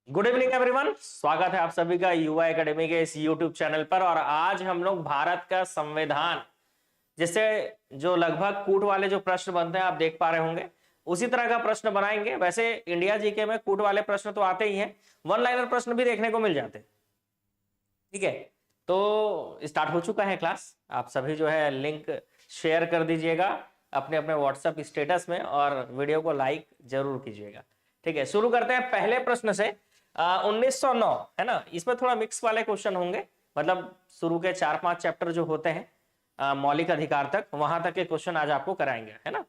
Good evening everyone, स्वागत है आप सभी का युवा एकेडमी के इस यूट्यूब चैनल पर। और आज हम लोग भारत का संविधान, जिससे जो लगभग कूट वाले जो प्रश्न बनते हैं आप देख पा रहे होंगे, उसी तरह का प्रश्न बनाएंगे। वैसे इंडिया जीके में कूट वाले प्रश्न तो आते ही हैं, वन लाइनर प्रश्न भी देखने को मिल जाते हैं। ठीक है, तो स्टार्ट हो चुका है क्लास। आप सभी जो है लिंक शेयर कर दीजिएगा अपने अपने व्हाट्सएप स्टेटस में और वीडियो को लाइक जरूर कीजिएगा। ठीक है, शुरू करते हैं पहले प्रश्न से। 1909 है ना, इसमें थोड़ा मिक्स वाले क्वेश्चन होंगे, मतलब शुरू के 4-5 चैप्टर जो होते हैं मौलिक अधिकार तक, वहां तक के क्वेश्चन आज आपको कराएंगे, है ना।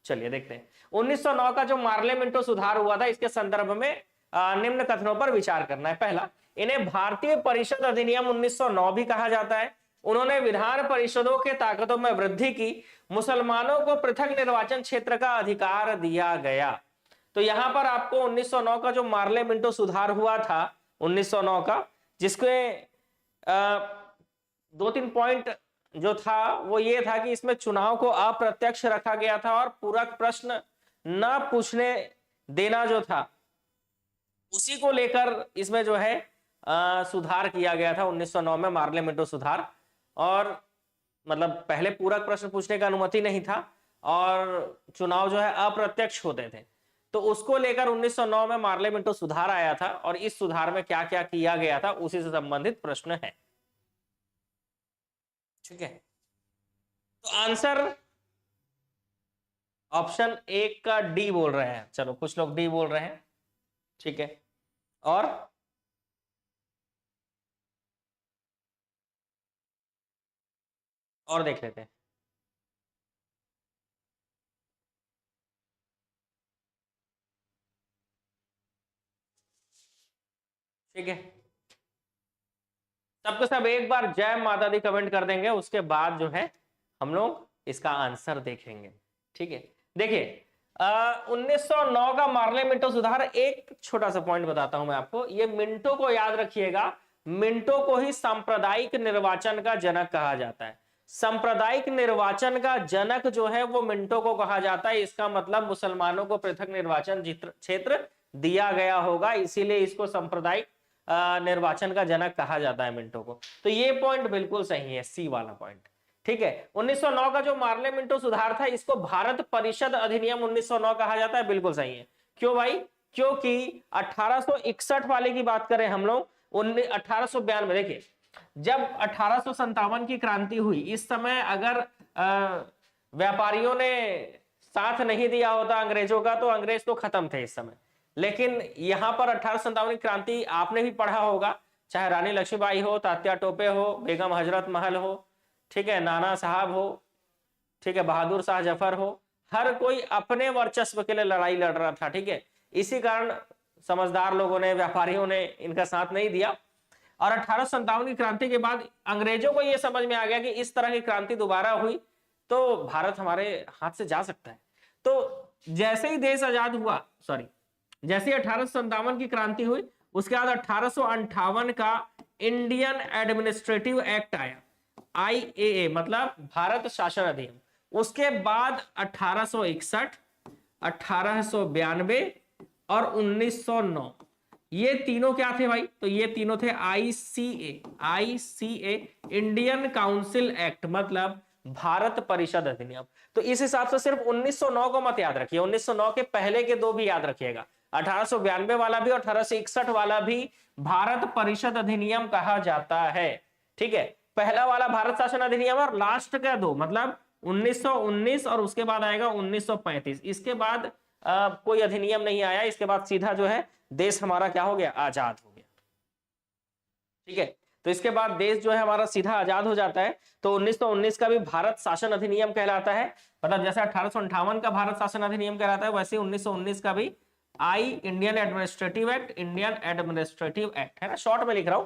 चलिए देखते हैं। 1909 का जो मार्ले मिंटो सुधार हुआ था, इसके संदर्भ में निम्न कथनों पर विचार करना है। पहला, इन्हें भारतीय परिषद अधिनियम 1909 भी कहा जाता है। उन्होंने विधान परिषदों के ताकतों में वृद्धि की, मुसलमानों को पृथक निर्वाचन क्षेत्र का अधिकार दिया गया। तो यहां पर आपको 1909 का जो मार्ले मिंटो सुधार हुआ था 1909 का, जिसके 2-3 पॉइंट जो था वो ये था कि इसमें चुनाव को अप्रत्यक्ष रखा गया था और पूरक प्रश्न न पूछने देना जो था, उसी को लेकर इसमें जो है सुधार किया गया था 1909 में, मार्ले मिंटो सुधार। और मतलब पहले पूरक प्रश्न पूछने का अनुमति नहीं था और चुनाव जो है अप्रत्यक्ष होते थे, तो उसको लेकर 1909 में मार्ले मिंटो सुधार आया था। और इस सुधार में क्या क्या किया गया था उसी से संबंधित प्रश्न है। ठीक है, तो आंसर ऑप्शन 1 का डी बोल रहे हैं। चलो, कुछ लोग डी बोल रहे हैं। ठीक है, और देख लेते हैं। ठीक है, सबके सब एक बार जय माता दी कमेंट कर देंगे, उसके बाद जो है हम लोग इसका आंसर देखेंगे। ठीक है, देखिए 1909 का मार्ले मिंटो सुधार, एक छोटा सा पॉइंट बताता हूं मैं आपको, ये मिंटो को याद रखिएगा। मिंटो को ही सांप्रदायिक निर्वाचन का जनक कहा जाता है। सांप्रदायिक निर्वाचन का जनक जो है वो मिंटो को कहा जाता है। इसका मतलब मुसलमानों को पृथक निर्वाचन क्षेत्र दिया गया होगा, इसीलिए इसको सांप्रदायिक निर्वाचन का जनक कहा जाता है मिंटो को। तो ये पॉइंट बिल्कुल सही है, सी वाला पॉइंट। ठीक है, 1909 का जो मार्ले मिंटो सुधार था, इसको भारत परिषद अधिनियम 1909 कहा जाता है। बिल्कुल सही है। क्यों भाई? क्योंकि 1861 वाले की बात करें हम लोग, 1892, देखिए जब 1857 की क्रांति हुई, इस समय अगर व्यापारियों ने साथ नहीं दिया होता अंग्रेजों का, तो अंग्रेज तो खत्म थे इस समय। लेकिन यहां पर 1857 की क्रांति आपने भी पढ़ा होगा, चाहे रानी लक्ष्मीबाई हो, तात्या टोपे हो, बेगम हजरत महल हो, ठीक है, नाना साहब हो, ठीक है, बहादुर शाह जफर हो, हर कोई अपने वर्चस्व के लिए लड़ाई लड़ रहा था। ठीक है, इसी कारण समझदार लोगों ने, व्यापारियों ने इनका साथ नहीं दिया। और 1857 की क्रांति के बाद अंग्रेजों को यह समझ में आ गया कि इस तरह की क्रांति दोबारा हुई तो भारत हमारे हाथ से जा सकता है। तो जैसे ही देश आजाद हुआ, जैसे 1857 की क्रांति हुई, उसके बाद 1858 का इंडियन एडमिनिस्ट्रेटिव एक्ट आया, IAA मतलब भारत शासन अधिनियम। उसके बाद 1861, 1892 और 1909, ये तीनों क्या थे भाई? तो ये तीनों थे ICA, इंडियन काउंसिल एक्ट, मतलब भारत परिषद अधिनियम। तो इस हिसाब से सिर्फ 1909 को मत याद रखिए, 1909 के पहले के दो भी याद रखिएगा। 1892 वाला भी और 1861 वाला भी भारत परिषद अधिनियम कहा जाता है। ठीक है, पहला वाला भारत शासन अधिनियम और लास्ट का दो, मतलब 1919 और उसके बाद आएगा 1935। इसके बाद कोई अधिनियम नहीं आया। इसके बाद सीधा जो है देश हमारा क्या हो गया? आजाद हो गया। ठीक है, तो इसके बाद देश जो है हमारा सीधा आजाद हो जाता है। तो 1919 का भी भारत शासन अधिनियम कहलाता है, मतलब जैसे 1858 का भारत शासन अधिनियम कहलाता है, वैसे 1919 का भी Indian administrative act, Indian administrative act, है ना, शॉर्ट में लिख रहा हूं।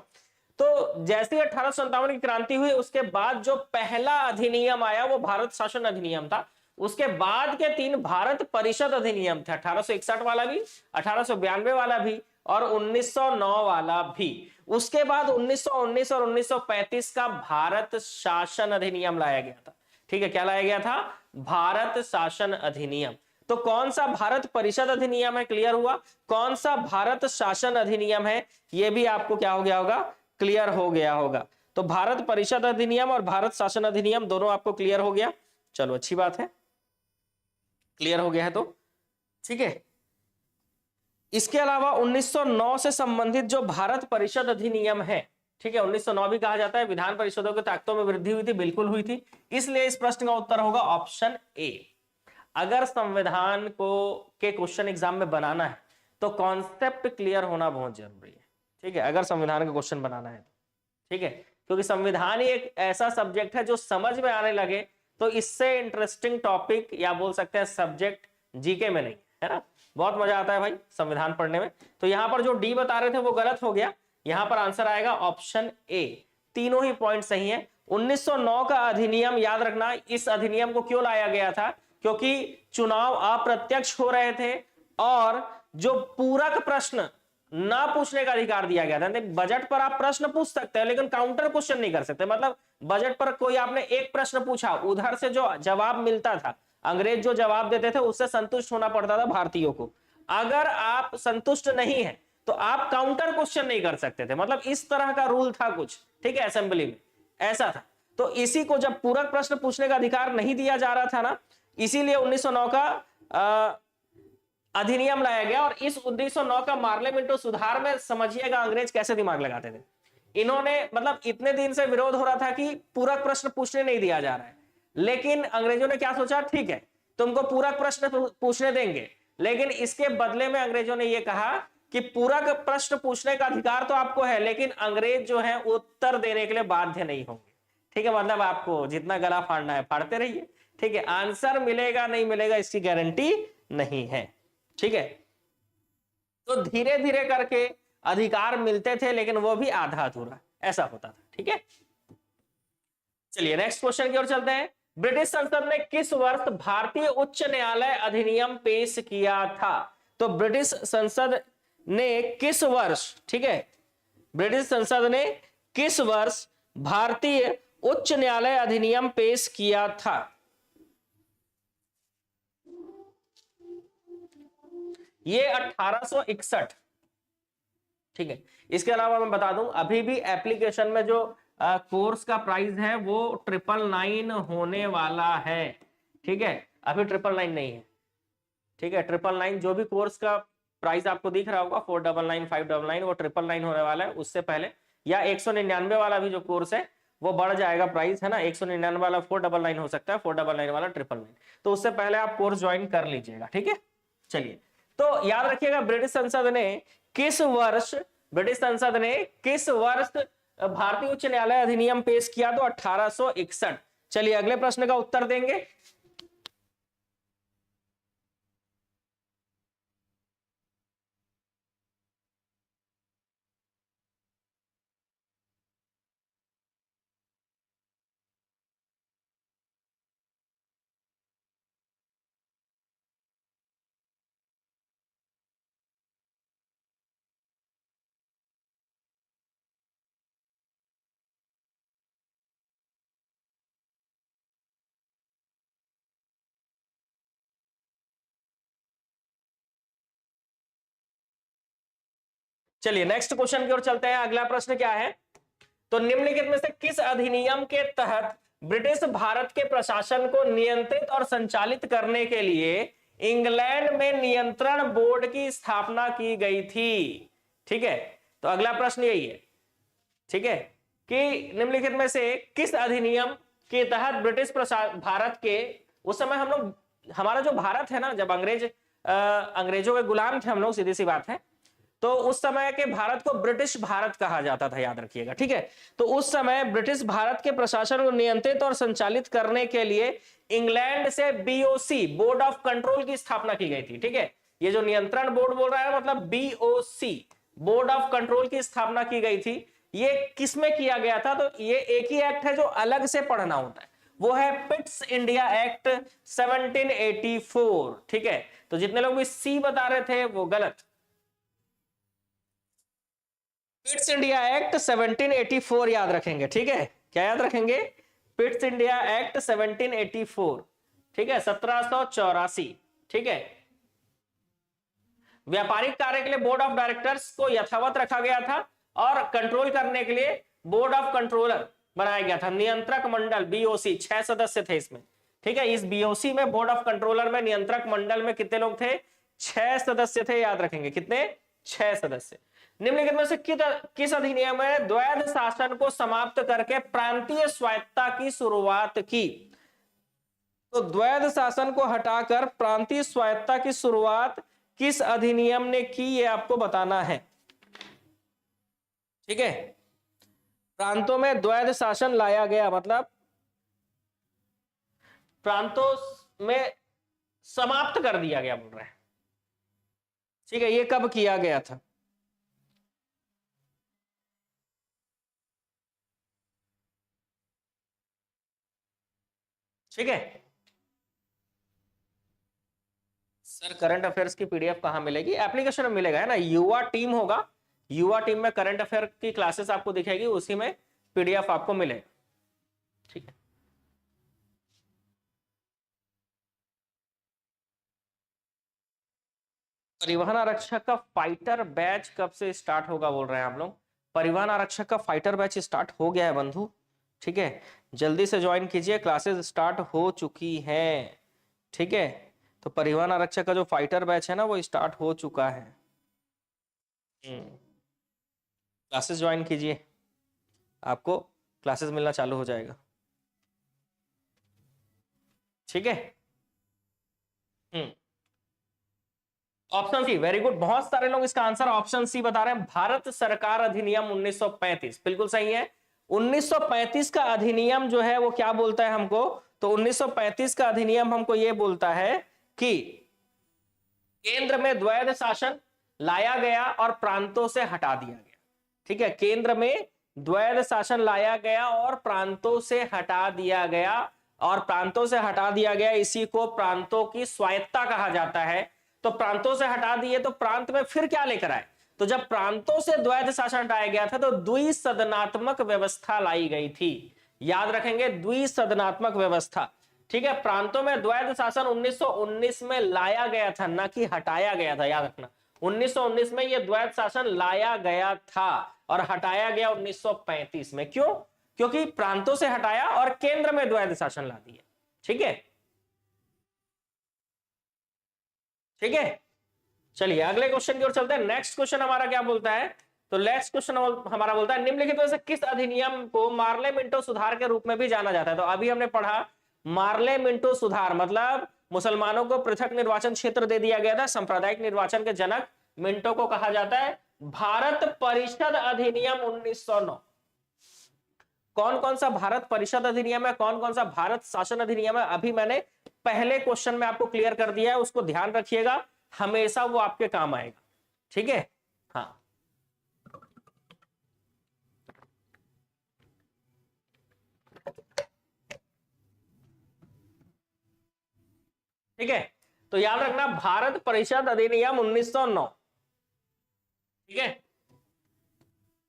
तो जैसे ही 1857 की क्रांति हुई, उसके बाद जो पहला अधिनियम आया वो भारत शासन अधिनियम था। उसके बाद के 3 भारत परिषद अधिनियम थे, 1861 वाला भी, 1892 वाला भी और 1909 वाला भी। उसके बाद 1919 और 1935 का भारत शासन अधिनियम लाया गया था। ठीक है, क्या लाया गया था? भारत शासन अधिनियम। तो कौन सा भारत परिषद अधिनियम है, क्लियर हुआ। कौन सा भारत शासन अधिनियम है, ये भी आपको क्या हो गया होगा, क्लियर हो गया होगा। तो भारत परिषद अधिनियम और भारत शासन अधिनियम दोनों आपको क्लियर हो गया। चलो अच्छी बात है, क्लियर हो गया है तो ठीक है। इसके अलावा 1909 से संबंधित जो भारत परिषद अधिनियम है, ठीक है, 1909 भी कहा जाता है, विधान परिषदों के ताकतों में वृद्धि हुई थी, बिल्कुल हुई थी। इसलिए इस प्रश्न का उत्तर होगा ऑप्शन ए। अगर संविधान को के क्वेश्चन एग्जाम में बनाना है तो कॉन्सेप्ट क्लियर होना बहुत जरूरी है, ठीक है, अगर संविधान का क्वेश्चन बनाना है, ठीक है, क्योंकि संविधान ही एक ऐसा सब्जेक्ट है जो समझ में आने लगे तो इससे इंटरेस्टिंग टॉपिक या बोल सकते हैं सब्जेक्ट जीके में नहीं है ना। बहुत मजा आता है भाई संविधान पढ़ने में। तो यहां पर जो डी बता रहे थे वो गलत हो गया, यहां पर आंसर आएगा ऑप्शन ए। तीनों ही पॉइंट सही है। 1909 का अधिनियम याद रखना, इस अधिनियम को क्यों लाया गया था, क्योंकि चुनाव अप्रत्यक्ष हो रहे थे और जो पूरक प्रश्न ना पूछने का अधिकार दिया गया था। बजट पर आप प्रश्न पूछ सकते हैं लेकिन काउंटर क्वेश्चन नहीं कर सकते। मतलब बजट पर कोई आपने एक प्रश्न पूछा, उधर से जो जवाब मिलता था, अंग्रेज जो जवाब देते थे उससे संतुष्ट होना पड़ता था भारतीयों को। अगर आप संतुष्ट नहीं है तो आप काउंटर क्वेश्चन नहीं कर सकते थे। मतलब इस तरह का रूल था कुछ, ठीक है, असेंबली में ऐसा था। तो इसी को जब पूरक प्रश्न पूछने का अधिकार नहीं दिया जा रहा था ना, इसीलिए 1909 का अधिनियम लाया गया। और इस 1909 का मार्ले मिंटो सुधार में समझिएगा अंग्रेज कैसे दिमाग लगाते थे। इन्होंने मतलब इतने दिन से विरोध हो रहा था कि पूरक प्रश्न पूछने नहीं दिया जा रहा है, लेकिन अंग्रेजों ने क्या सोचा, ठीक है तुमको पूरक प्रश्न पूछने देंगे, लेकिन इसके बदले में अंग्रेजों ने यह कहा कि पूरक प्रश्न पूछने का अधिकार तो आपको है, लेकिन अंग्रेज जो है उत्तर देने के लिए बाध्य नहीं होंगे। ठीक है, मतलब आपको जितना गला फाड़ना है फाड़ते रहिए, ठीक है, आंसर मिलेगा नहीं मिलेगा इसकी गारंटी नहीं है। ठीक है, तो धीरे धीरे करके अधिकार मिलते थे, लेकिन वो भी आधा अधूरा ऐसा होता था। ठीक है, चलिए नेक्स्ट क्वेश्चन की ओर चलते हैं। ब्रिटिश संसद ने किस वर्ष भारतीय उच्च न्यायालय अधिनियम पेश किया था? तो ब्रिटिश संसद ने किस वर्ष, ठीक है, ब्रिटिश संसद ने किस वर्ष भारतीय उच्च न्यायालय अधिनियम पेश किया था? ये 1861। ठीक है, इसके अलावा मैं बता दूं अभी भी एप्लीकेशन में जो कोर्स का प्राइस है वो 999 होने वाला है। ठीक है, अभी 999 नहीं है। ठीक है, 999 जो भी कोर्स का प्राइस आपको दिख रहा होगा 499 599 वो 999 होने वाला है। उससे पहले या 199 वाला भी जो कोर्स है वो बढ़ जाएगा प्राइस, है ना। 199 वाला 499 हो सकता है, 499 वाला 999। तो उससे पहले आप कोर्स ज्वाइन कर लीजिएगा। ठीक है, चलिए तो याद रखिएगा ब्रिटिश संसद ने किस वर्ष भारतीय उच्च न्यायालय अधिनियम पेश किया? तो 1861। चलिए अगले प्रश्न का उत्तर देंगे। चलिए नेक्स्ट क्वेश्चन की ओर चलते हैं। अगला प्रश्न क्या है? तो निम्नलिखित में से किस अधिनियम के तहत ब्रिटिश भारत के प्रशासन को नियंत्रित और संचालित करने के लिए इंग्लैंड में नियंत्रण बोर्ड की स्थापना की गई थी? ठीक है, तो अगला प्रश्न यही है, ठीक है, कि निम्नलिखित में से किस अधिनियम के तहत ब्रिटिश भारत के, उस समय हम लोग, हमारा जो भारत है ना, जब अंग्रेजों के गुलाम थे हम लोग, सीधी सी बात है, तो उस समय के भारत को ब्रिटिश भारत कहा जाता था, याद रखिएगा। ठीक है, तो उस समय ब्रिटिश भारत के प्रशासन को नियंत्रित और संचालित करने के लिए इंग्लैंड से बीओसी, बोर्ड ऑफ कंट्रोल की स्थापना की गई थी। ठीक है, ये जो नियंत्रण बोर्ड बोल रहा है मतलब बीओसी, बोर्ड ऑफ कंट्रोल की स्थापना की गई थी। ये किसमें किया गया था? तो ये एक ही एक्ट है जो अलग से पढ़ना होता है, वो है पिट्स इंडिया एक्ट 1784। ठीक है, तो जितने लोग भी सी बता रहे थे वो गलत। पिट्स इंडिया एक्ट 1784 याद रखेंगे। ठीक है, क्या याद रखेंगे? Pitt's India act 1784। ठीक है, 1784। ठीक है। व्यापारिक कार्य के लिए बोर्ड ऑफ डायरेक्टर्स को यथावत रखा गया था और कंट्रोल करने के लिए बोर्ड ऑफ कंट्रोलर बनाया गया था। नियंत्रक मंडल बीओसी 6 सदस्य थे इसमें, ठीक है। इस बीओसी में, बोर्ड ऑफ कंट्रोलर में, नियंत्रक मंडल में कितने लोग थे? 6 सदस्य थे, याद रखेंगे कितने? 6 सदस्य। निम्नलिखित में से किस अधिनियम में द्वैध शासन को समाप्त करके प्रांतीय स्वायत्तता की शुरुआत की? तो द्वैध शासन को हटाकर प्रांतीय स्वायत्तता की शुरुआत किस अधिनियम ने की, ये आपको बताना है, ठीक है। प्रांतों में द्वैध शासन लाया गया, मतलब प्रांतों में समाप्त कर दिया गया बोल रहे हैं, ठीक है। ये कब किया गया था? ठीक है सर। करंट अफेयर्स की पीडीएफ कहां मिलेगी? एप्लीकेशन में मिलेगा, है ना। युवा टीम होगा, युवा टीम में करंट अफेयर की क्लासेस आपको दिखेगी, उसी में पीडीएफ आपको मिलेगा, ठीक है। परिवहन आरक्षक का फाइटर बैच कब से स्टार्ट होगा बोल रहे हैं आप लोग। परिवहन आरक्षक का फाइटर बैच स्टार्ट हो गया है बंधु, ठीक है। जल्दी से ज्वाइन कीजिए, क्लासेस स्टार्ट हो चुकी हैं, ठीक है। तो परिवहन आरक्षक का जो फाइटर बैच है ना, वो स्टार्ट हो चुका है। क्लासेस ज्वाइन कीजिए, आपको क्लासेस मिलना चालू हो जाएगा, ठीक है। Option C, very good. बहुत सारे लोग इसका आंसर ऑप्शन सी बता रहे हैं, भारत सरकार अधिनियम 1935। बिल्कुल सही है। 1935 का अधिनियम जो है वो क्या बोलता है हमको? तो 1935 का अधिनियम हमको ये बोलता है कि केंद्र में द्वैध शासन लाया गया और प्रांतों से हटा दिया गया, ठीक है। केंद्र में द्वैध शासन लाया गया और प्रांतों से हटा दिया गया, और प्रांतों से हटा दिया गया, इसी को प्रांतों की स्वायत्तता कहा जाता है। तो प्रांतों से हटा दिए तो प्रांत में फिर क्या लेकर आए? तो जब प्रांतों से द्वैध शासन हटाया गया था तो द्विसदनात्मक व्यवस्था लाई गई थी, याद रखेंगे, द्विसदनात्मक व्यवस्था, ठीक है। प्रांतों में द्वैध शासन 1919 में लाया गया था, ना कि हटाया गया था, याद रखना। 1919 में यह द्वैध शासन लाया गया था और हटाया गया 1935 में। क्यों? क्योंकि प्रांतों से हटाया और केंद्र में द्वैध शासन ला दिया, ठीक है, ठीक है। चलिए अगले क्वेश्चन की ओर चलते हैं। नेक्स्ट क्वेश्चन हमारा क्या बोलता है? तो नेक्स्ट क्वेश्चन हमारा बोलता है, निम्नलिखित में से किस अधिनियम को मार्ले मिंटो सुधार के रूप में भी जाना जाता है? तो अभी हमने पढ़ा मार्ले मिंटो सुधार, मतलब मुसलमानों को पृथक निर्वाचन क्षेत्र दे दिया गया था। सांप्रदायिक निर्वाचन के जनक मिंटो को कहा जाता है। भारत परिषद अधिनियम 1909, कौन कौन सा भारत परिषद अधिनियम है, कौन कौन सा भारत शासन अधिनियम है, अभी मैंने पहले क्वेश्चन में आपको क्लियर कर दिया है, उसको ध्यान रखिएगा, हमेशा वो आपके काम आएगा, ठीक है। हाँ, ठीक है। तो याद रखना, भारत परिषद अधिनियम 1909, ठीक है।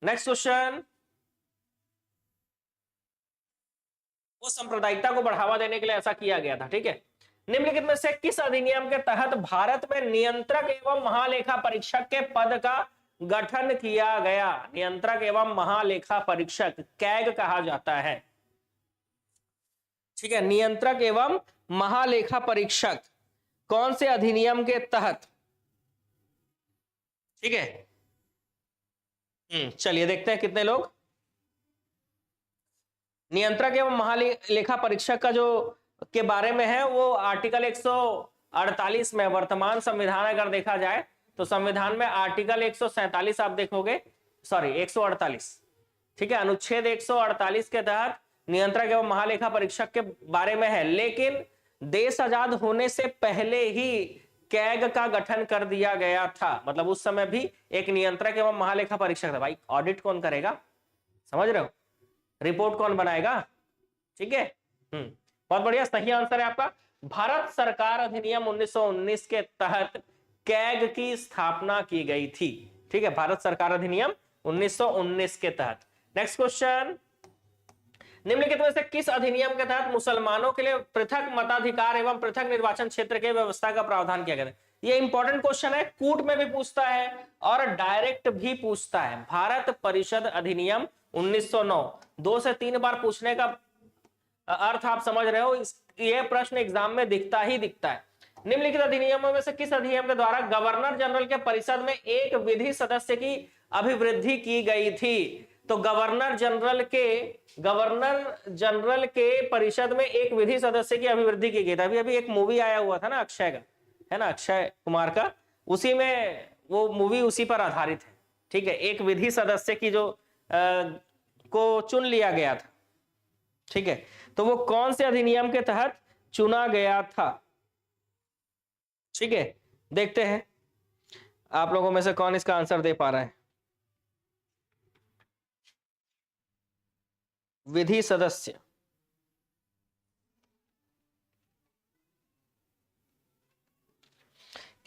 नेक्स्ट क्वेश्चन, वो सांप्रदायिकता को बढ़ावा देने के लिए ऐसा किया गया था, ठीक है। निम्नलिखित में से किस अधिनियम के तहत भारत में नियंत्रक एवं महालेखा परीक्षक के पद का गठन किया गया? नियंत्रक एवं महालेखा परीक्षक कैग कहा जाता है, ठीक है। नियंत्रक एवं महालेखा परीक्षक कौन से अधिनियम के तहत? ठीक है, चलिए देखते हैं कितने लोग। नियंत्रक एवं महालेखा परीक्षक का जो के बारे में है वो आर्टिकल 148 में, वर्तमान संविधान अगर देखा जाए तो संविधान में आर्टिकल 147 आप देखोगे, सॉरी 148, ठीक है, अनुच्छेद 148 के तहत नियंत्रक एवं महालेखा परीक्षक के बारे में है। लेकिन देश आजाद होने से पहले ही कैग का गठन कर दिया गया था, मतलब उस समय भी एक नियंत्रक एवं महालेखा परीक्षक था। भाई ऑडिट कौन करेगा, समझ रहे हो, रिपोर्ट कौन बनाएगा, ठीक है। बहुत बढ़िया, सही आंसर है आपका। भारत सरकार अधिनियम 1919 के तहत कैग की स्थापना की गई थी, ठीक है, भारत सरकार अधिनियम 1919 के तहत। नेक्स्ट क्वेश्चन, निम्नलिखित में से किस अधिनियम के तहत मुसलमानों के लिए पृथक मताधिकार एवं पृथक निर्वाचन क्षेत्र के व्यवस्था का प्रावधान किया गया है? ये इंपॉर्टेंट क्वेश्चन है, कूट में भी पूछता है और डायरेक्ट भी पूछता है। भारत परिषद अधिनियम 1909, 2 से 3 बार पूछने का अर्थ आप समझ रहे हो। यह प्रश्न एग्जाम में दिखता ही दिखता है। निम्नलिखित अधिनियमों में से किस अधिनियम के द्वारा गवर्नर जनरल के परिषद में एक विधि सदस्य की अभिवृद्धि की गई थी? तो गवर्नर जनरल के परिषद में एक विधि सदस्य की अभिवृद्धि की गई थी। अभी अभी एक मूवी आया हुआ था ना अक्षय का, है ना, अक्षय कुमार का, उसी में वो मूवी उसी पर आधारित है। ठीक है, एक विधि सदस्य की जो को चुन लिया गया था। ठीक है, तो वो कौन से अधिनियम के तहत चुना गया था? ठीक है, देखते हैं आप लोगों में से कौन इसका आंसर दे पा रहा है। विधि सदस्य,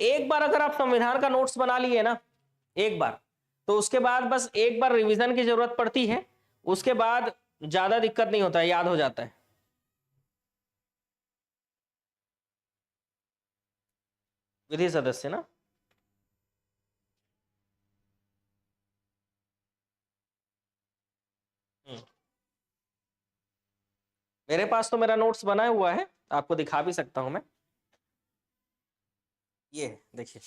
एक बार अगर आप संविधान का नोट्स बना लिए ना एक बार, तो उसके बाद बस एक बार रिवीजन की जरूरत पड़ती है, उसके बाद ज्यादा दिक्कत नहीं होता है, याद हो जाता है। विधि सदस्य ना, मेरे पास तो मेरा नोट्स बना हुआ है, आपको दिखा भी सकता हूं मैं। ये देखिए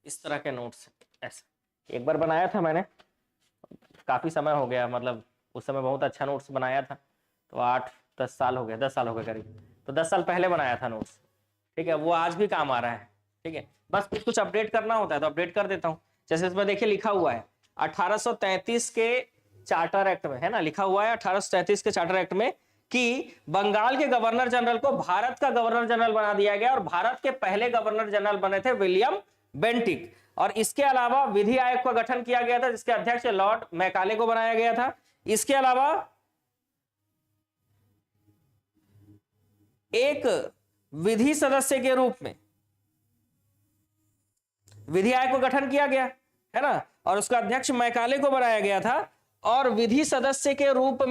इस तरह के नोट्स ऐसे एक बार बनाया था मैंने, काफी समय हो गया, मतलब उस समय बहुत अच्छा नोट्स बनाया था, तो 8-10 साल हो गए, 10 साल हो गए करीब, तो 10 साल पहले बनाया था नोट्स। ठीक है, वो आज भी काम आ रहा है। ठीक है, बस कुछ अपडेट करना होता है तो अपडेट कर देता हूँ। जैसे इसमें देखिए लिखा हुआ है 1833 के चार्टर एक्ट में, है ना, लिखा हुआ है 1833 के चार्टर एक्ट में कि बंगाल के गवर्नर जनरल को भारत का गवर्नर जनरल बना दिया गया, और भारत के पहले गवर्नर जनरल बने थे विलियम बेंटिक। और इसके अलावा विधि आयोग का गठन किया गया था, जिसके अध्यक्ष लॉर्ड मैकाले को बनाया गया था। इसके अलावा एक विधि सदस्य के रूप में विधि आयोग को गठन किया गया, है ना, और उसका अध्यक्ष मैकाले को बनाया गया था। और विधि सदस्य के रूप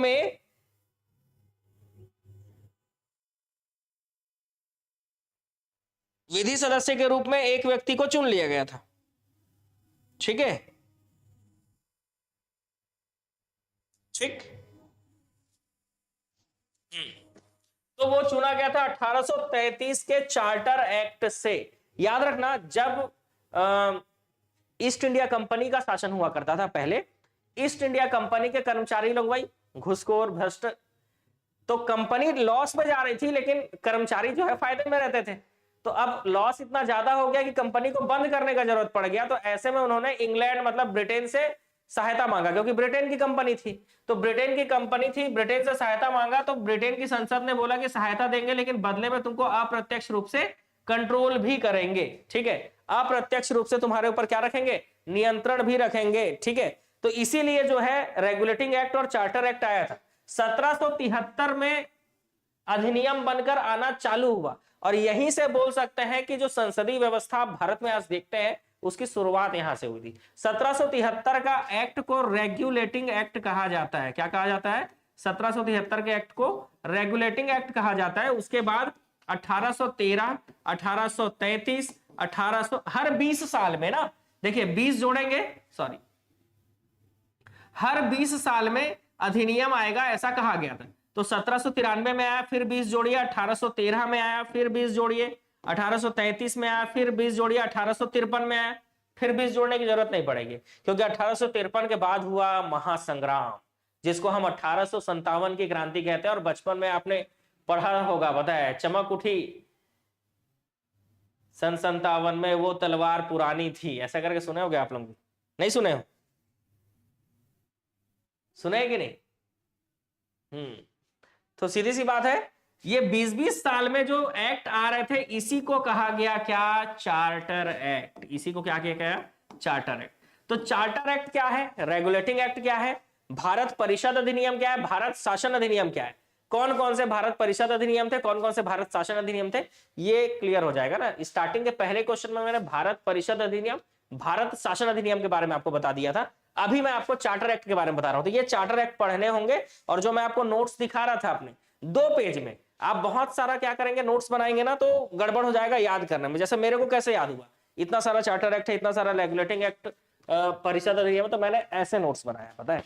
में एक व्यक्ति को चुन लिया गया था। ठीक है, ठीक, तो वो चुना गया था 1833 के चार्टर एक्ट से। याद रखना, जब ईस्ट इंडिया कंपनी का शासन हुआ करता था पहले, ईस्ट इंडिया कंपनी के कर्मचारी लोग भाई घुसखोर भ्रष्ट, तो कंपनी लॉस में जा रही थी लेकिन कर्मचारी जो है फायदे में रहते थे। तो अब लॉस इतना ज्यादा हो गया कि कंपनी को बंद करने का जरूरत पड़ गया, तो ऐसे में उन्होंने इंग्लैंड मतलब ब्रिटेन से सहायता मांगा, क्योंकि ब्रिटेन की कंपनी थी, तो ब्रिटेन की कंपनी थी, ब्रिटेन से सहायता मांगा। तो ब्रिटेन की संसद ने बोला कि सहायता देंगे लेकिन बदले में तुमको अप्रत्यक्ष रूप से कंट्रोल भी करेंगे। ठीक है, अप्रत्यक्ष रूप से तुम्हारे ऊपर क्या रखेंगे, नियंत्रण भी रखेंगे। ठीक है, तो इसीलिए जो है रेगुलेटिंग एक्ट और चार्टर एक्ट आया था। 1773 में अधिनियम बनकर आना चालू हुआ, और यहीं से बोल सकते हैं कि जो संसदीय व्यवस्था भारत में आज देखते हैं उसकी शुरुआत यहां से हुई थी। 1773 का एक्ट को रेगुलेटिंग एक्ट कहा जाता है। क्या कहा जाता है? 1773 के एक्ट को रेगुलेटिंग एक्ट कहा जाता है। उसके बाद 1813, 1833, 1800, हर 20 साल में ना, देखिए 20 जोड़ेंगे, सॉरी, हर 20 साल में अधिनियम आएगा, ऐसा कहा गया था। तो 1793 में आया, फिर 20 जोड़िए, 1813 में आया, फिर 20 जोड़िए, 1833 में आया, फिर 20 जोड़िए, 1853 में आया, फिर 20 जोड़ने की जरूरत नहीं पड़ेगी, क्योंकि 1853 के बाद हुआ महासंग्राम, जिसको हम 1857 की क्रांति कहते हैं। और बचपन में आपने पढ़ा होगा, बताया, चमक उठी सन 57 में, वो तलवार पुरानी थी, ऐसा करके सुने होगे आप लोग? नहीं सुने हो? सुने कि नहीं? तो सीधी सी बात है, ये 20-20 साल में जो एक्ट आ रहे थे, इसी को कहा गया क्या? Charter act. इसी को क्या किया गया? Charter act. तो चार्टर एक्ट क्या है, रेगुलेटिंग एक्ट क्या है, भारत परिषद अधिनियम क्या है, भारत शासन अधिनियम क्या है, कौन कौन से भारत परिषद अधिनियम थे, कौन कौन से भारत शासन अधिनियम थे, ये क्लियर हो जाएगा ना। स्टार्टिंग के पहले क्वेश्चन में मैंने भारत परिषद अधिनियम, भारत शासन अधिनियम के बारे में आपको बता दिया था। अभी मैं आपको चार्टर एक्ट के बारे में बता रहा हूं, तो ये चार्टर एक्ट पढ़ने होंगे, और जो मैं आपको नोट्स दिखा रहा था अपने 2 पेज में, आप बहुत सारा क्या करेंगे, नोट्स बनाएंगे ना तो गड़बड़ हो जाएगा याद करने में। जैसे मेरे को कैसे याद हुआ, इतना सारा चार्टर एक्ट है, इतना सारा रेगुलेटिंग एक्ट, परिषद अधिनियम, तो मैंने ऐसे नोट्स बनाया, पता है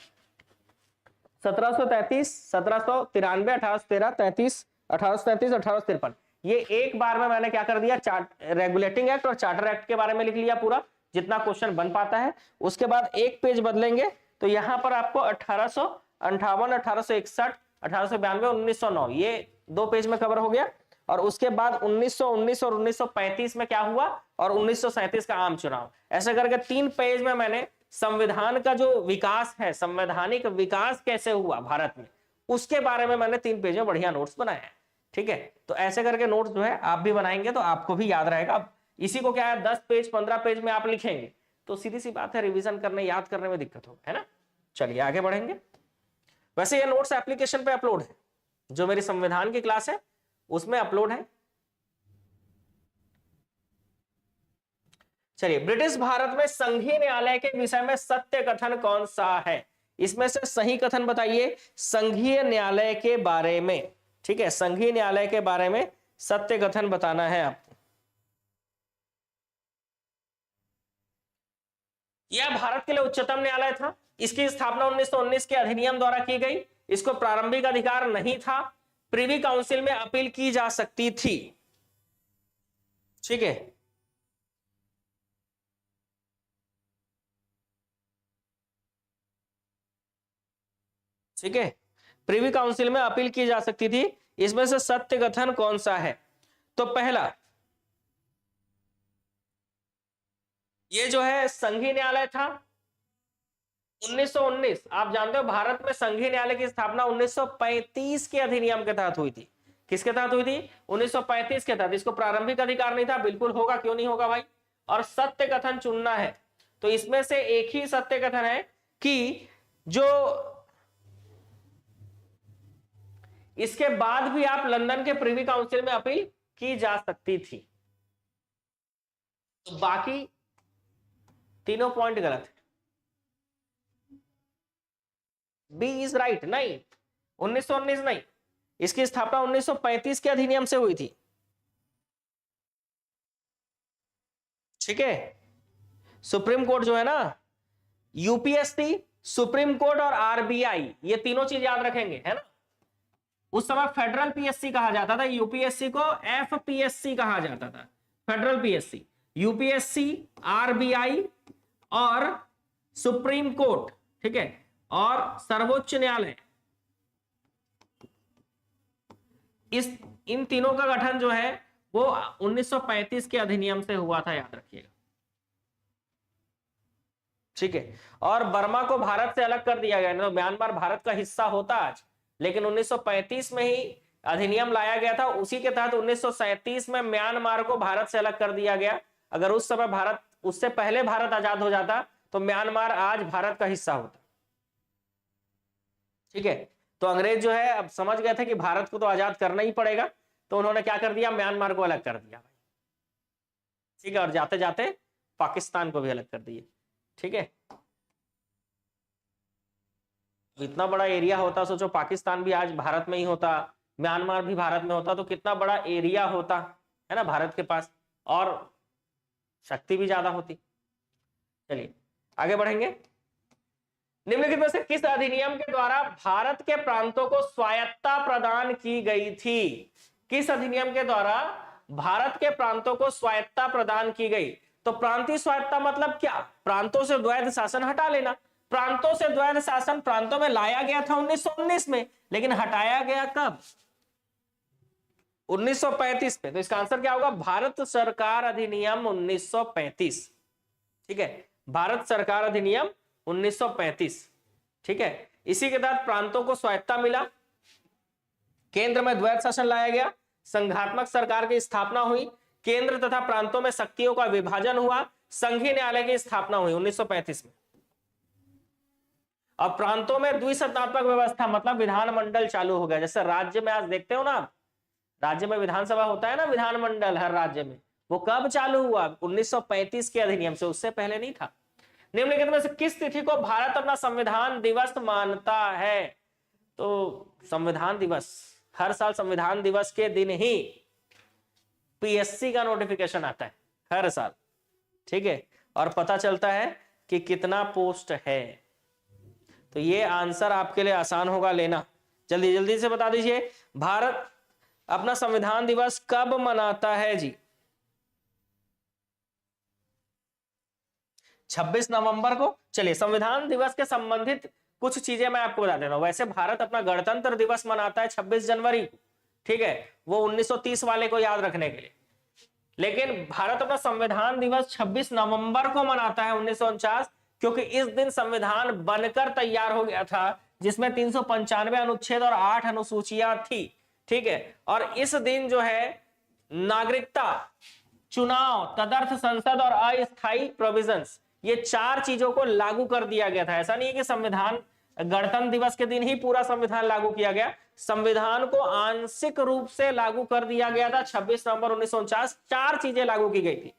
1733, 1793, 1813, 33, 1833, 1853, ये एक बार में मैंने क्या कर दिया, रेगुलेटिंग एक्ट और चार्टर एक्ट के बारे में लिख लिया पूरा, जितना क्वेश्चन बन पाता है। उसके बाद एक पेज बदलेंगे तो यहां पर आपको 1858, 1861, 1892, 1909, ये 2 पेज में कवर हो गया। और उसके बाद 1919 और 1935 में क्या हुआ, और 1937 का आम चुनाव, ऐसे करके 3 पेज में मैंने संविधान का जो विकास है, संवैधानिक विकास कैसे हुआ भारत में, उसके बारे में मैंने 3 पेज में बढ़िया नोट्स बनाए हैं। ठीक है, तो ऐसे करके नोट्स जो है आप भी बनाएंगे तो आपको भी याद रहेगा। इसी को क्या है 10 पेज 15 पेज में आप लिखेंगे तो सीधी सी बात है, रिवीजन करने याद करने में दिक्कत होगा, है ना। चलिए आगे बढ़ेंगे। वैसे ये नोट्स एप्लीकेशन पे अपलोड है, जो मेरी संविधान की क्लास है उसमें अपलोड है। चलिए, ब्रिटिश भारत में संघीय न्यायालय के विषय में सत्य कथन कौन सा है, इसमें से सही कथन बताइए संघीय न्यायालय के बारे में। ठीक है, संघीय न्यायालय के बारे में सत्य कथन बताना है आपको। यह भारत के लिए उच्चतम न्यायालय था, इसकी स्थापना 1919 के अधिनियम द्वारा की गई, इसको प्रारंभिक अधिकार नहीं था, प्रिवी काउंसिल में अपील की जा सकती थी। ठीक है, ठीक है, प्रिवी काउंसिल में अपील की जा सकती थी। इसमें से सत्य कथन कौन सा है, तो पहला, ये जो है संघीय न्यायालय था 1919, आप जानते हो भारत में संघीय न्यायालय की स्थापना 1935 के अधिनियम के तहत हुई थी। किसके तहत हुई थी, 1935 के तहत। इसको प्रारंभिक अधिकार नहीं था, बिल्कुल होगा, क्यों नहीं होगा भाई। और सत्य कथन चुनना है, तो इसमें से एक ही सत्य कथन है कि जो इसके बाद भी आप लंदन के प्रिवी काउंसिल में अपील की जा सकती थी। तो बाकी तीनों पॉइंट गलत है। बी इज राइट, नहीं 1919 नहीं, इसकी स्थापना 1935 के अधिनियम से हुई थी। ठीक है, सुप्रीम कोर्ट जो है ना, यूपीएससी, सुप्रीम कोर्ट और आरबीआई, ये तीनों चीज याद रखेंगे, है ना। उस समय फेडरल पीएससी कहा जाता था, यूपीएससी को एफपीएससी कहा जाता था। फेडरल पीएससी, यूपीएससी, आरबीआई और सुप्रीम कोर्ट, ठीक है, और सर्वोच्च न्यायालय, इन तीनों का गठन जो है वो 1935 के अधिनियम से हुआ था, याद रखिएगा। ठीक है, और बर्मा को भारत से अलग कर दिया गया, तो म्यांमार भारत का हिस्सा होता आज, लेकिन 1935 में ही अधिनियम लाया गया था, उसी के तहत 1937 में म्यांमार को भारत से अलग कर दिया गया। अगर उस समय भारत, उससे पहले भारत आजाद हो जाता तो म्यांमार आज भारत का हिस्सा होता। ठीक है, तो अंग्रेज जो है अब समझ गए थे कि भारत को तो आजाद करना ही पड़ेगा, तो उन्होंने क्या कर दिया, म्यांमार को अलग कर दिया। ठीक है, और जाते जाते पाकिस्तान को भी अलग कर दिए। ठीक है, इतना बड़ा एरिया होता, सोचो पाकिस्तान भी आज भारत में ही होता, म्यांमार भी भारत में होता, तो कितना बड़ा एरिया होता है ना भारत के पास, और शक्ति भी ज्यादा होती। चलिए आगे बढ़ेंगे। निम्नलिखित में से किस अधिनियम के द्वारा भारत के प्रांतों को स्वायत्तता प्रदान की गई थी, किस अधिनियम के द्वारा भारत के प्रांतों को स्वायत्तता प्रदान की गई। तो प्रांतीय स्वायत्तता मतलब क्या, प्रांतों से द्वैध शासन हटा लेना। प्रांतों से द्वैध शासन प्रांतों में लाया गया था 1919 में, लेकिन हटाया गया कब, 1935 में। तो इसका आंसर क्या होगा, भारत सरकार अधिनियम 1935। ठीक है, भारत सरकार अधिनियम 1935। ठीक है, इसी के तहत प्रांतों को स्वायत्तता मिला, केंद्र में द्वैध शासन लाया गया, संघात्मक सरकार की स्थापना हुई, केंद्र तथा प्रांतों में शक्तियों का विभाजन हुआ, संघीय न्यायालय की स्थापना हुई 1935 में। अब प्रांतों में द्विसदनात्मक व्यवस्था, मतलब विधानमंडल चालू हो गया। जैसे राज्य में आज देखते हो ना, राज्य में विधानसभा होता है ना, विधानमंडल हर राज्य में, वो कब चालू हुआ, 1935 के अधिनियम से, उससे पहले नहीं था। निम्नलिखित में से किस तिथि को भारत अपना संविधान दिवस मानता है? तो संविधान दिवस, हर साल संविधान दिवस के दिन ही पीएससी का नोटिफिकेशन आता है हर साल, ठीक है, और पता चलता है कि कितना पोस्ट है। तो ये आंसर आपके लिए आसान होगा लेना। जल्दी जल्दी से बता दीजिए, भारत अपना संविधान दिवस कब मनाता है जी? 26 नवंबर को। चलिए, संविधान दिवस के संबंधित कुछ चीजें मैं आपको बता देता हूं। वैसे भारत अपना गणतंत्र दिवस मनाता है 26 जनवरी को, ठीक है, वो 1930 वाले को याद रखने के लिए। लेकिन भारत अपना संविधान दिवस 26 नवंबर को मनाता है 1949, क्योंकि इस दिन संविधान बनकर तैयार हो गया था, जिसमें 395 अनुच्छेद और 8 अनुसूचियां थी, ठीक है। और इस दिन जो है नागरिकता, चुनाव, तदर्थ संसद और अस्थायी प्रोविजंस, ये 4 चीजों को लागू कर दिया गया था। ऐसा नहीं है कि संविधान गणतंत्र दिवस के दिन ही पूरा संविधान लागू किया गया, संविधान को आंशिक रूप से लागू कर दिया गया था 26 नवंबर 1949। 4 चीजें लागू की गई थी: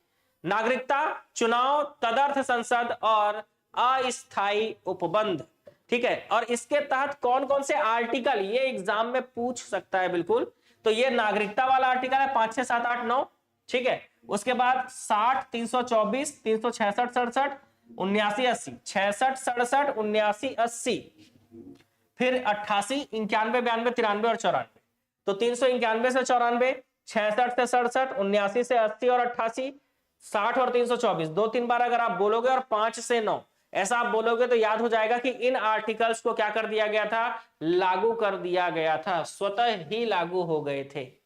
नागरिकता, चुनाव, तदर्थ संसद और अस्थायी उपबंध, ठीक है। और इसके तहत कौन कौन से आर्टिकल, ये एग्जाम में पूछ सकता है बिल्कुल। तो ये नागरिकता वाला आर्टिकल है 5, 6, 7, 8, 9, ठीक है। उसके बाद 60, 324, 366, 67, 79, 80, 66, 67, 79, 80, फिर 88, 91, 92, 93 और 94। तो 391 से 94, 66 से 67, 79 से 80 और 88, 60 और 324, 2-3 बार अगर आप बोलोगे और 5 से 9 ऐसा आप बोलोगे तो याद हो जाएगा कि इन आर्टिकल्स को क्या कर दिया गया था? लागू कर दिया गया था, स्वतः ही लागू हो गए थे।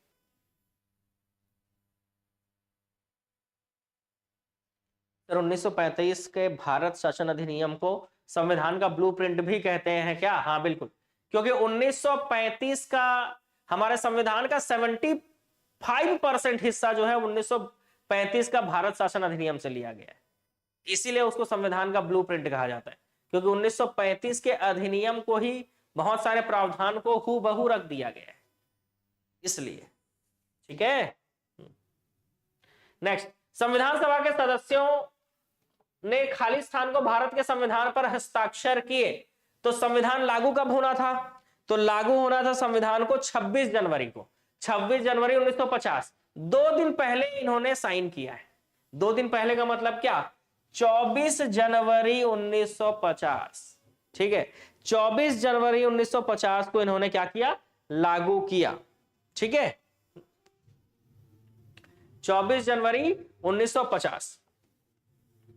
तो 1935 के भारत शासन अधिनियम को संविधान का ब्लूप्रिंट भी कहते हैं क्या? हाँ बिल्कुल, क्योंकि 1935 का हमारे संविधान का 75% हिस्सा जो है 1935 का भारत शासन अधिनियम से लिया गया है, इसीलिए उसको संविधान का ब्लूप्रिंट कहा जाता है, क्योंकि 1935 के अधिनियम को ही बहुत सारे प्रावधान को हूबहू रख दिया गया है, इसलिए, ठीक है। नेक्स्ट, संविधान सभा के सदस्यों ने खाली स्थान को भारत के संविधान पर हस्ताक्षर किए तो संविधान लागू कब होना था? तो लागू होना था संविधान को 26 जनवरी को, 26 जनवरी 1950। 2 दिन पहले इन्होंने साइन किया है। 2 दिन पहले का मतलब क्या? 24 जनवरी 1950, ठीक है। 24 जनवरी 1950 को इन्होंने क्या किया? लागू किया, ठीक है। 24 जनवरी 1950,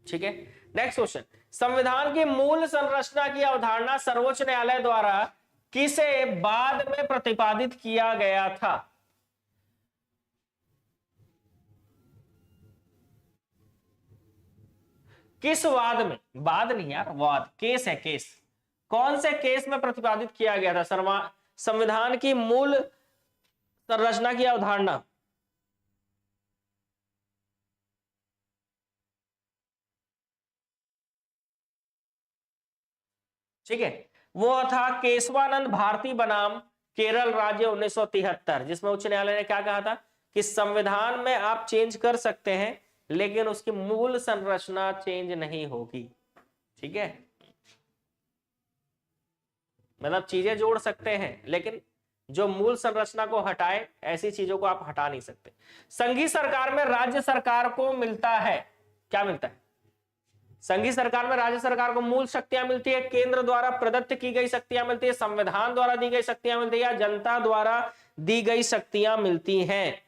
ठीक है। नेक्स्ट क्वेश्चन, संविधान की मूल संरचना की अवधारणा सर्वोच्च न्यायालय द्वारा किसे बाद में प्रतिपादित किया गया था? किस वाद में? बाद नहीं यार, वाद, केस है, केस। कौन से केस में प्रतिपादित किया गया था संविधान की मूल संरचना की अवधारणा? ठीक है, वो था केशवानंद भारती बनाम केरल राज्य 1973, जिसमें उच्च न्यायालय ने क्या कहा था कि संविधान में आप चेंज कर सकते हैं लेकिन उसकी मूल संरचना चेंज नहीं होगी, ठीक है। मतलब चीजें जोड़ सकते हैं लेकिन जो मूल संरचना को हटाए, ऐसी चीजों को आप हटा नहीं सकते। संघीय सरकार में राज्य सरकार को मिलता है, क्या मिलता है? संघीय सरकार में राज्य सरकार को मूल शक्तियां मिलती है, केंद्र द्वारा प्रदत्त की गई शक्तियां मिलती है, संविधान द्वारा दी गई शक्तियां मिलती है, या जनता द्वारा दी गई शक्तियां मिलती हैं।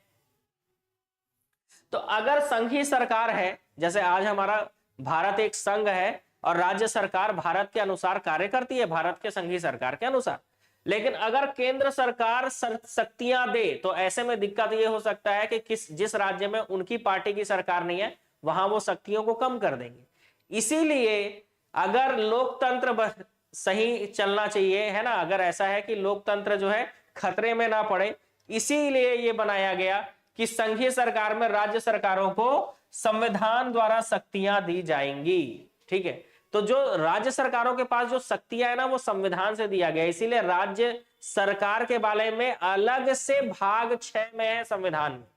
तो अगर संघीय सरकार है, जैसे आज हमारा भारत एक संघ है और राज्य सरकार भारत के अनुसार कार्य करती है, भारत के संघीय सरकार के अनुसार, लेकिन अगर केंद्र सरकार शक्तियां दे तो ऐसे में दिक्कत यह हो सकता है कि जिस राज्य में उनकी पार्टी की सरकार नहीं है वहां वो शक्तियों को कम कर देंगे। इसीलिए अगर लोकतंत्र सही चलना चाहिए, है ना, अगर ऐसा है कि लोकतंत्र जो है खतरे में ना पड़े, इसीलिए ये बनाया गया कि संघीय सरकार में राज्य सरकारों को संविधान द्वारा शक्तियां दी जाएंगी, ठीक है। तो जो राज्य सरकारों के पास जो शक्तियां है ना, वो संविधान से दिया गया, इसीलिए राज्य सरकार के बारे में अलग से भाग 6 में है संविधान में।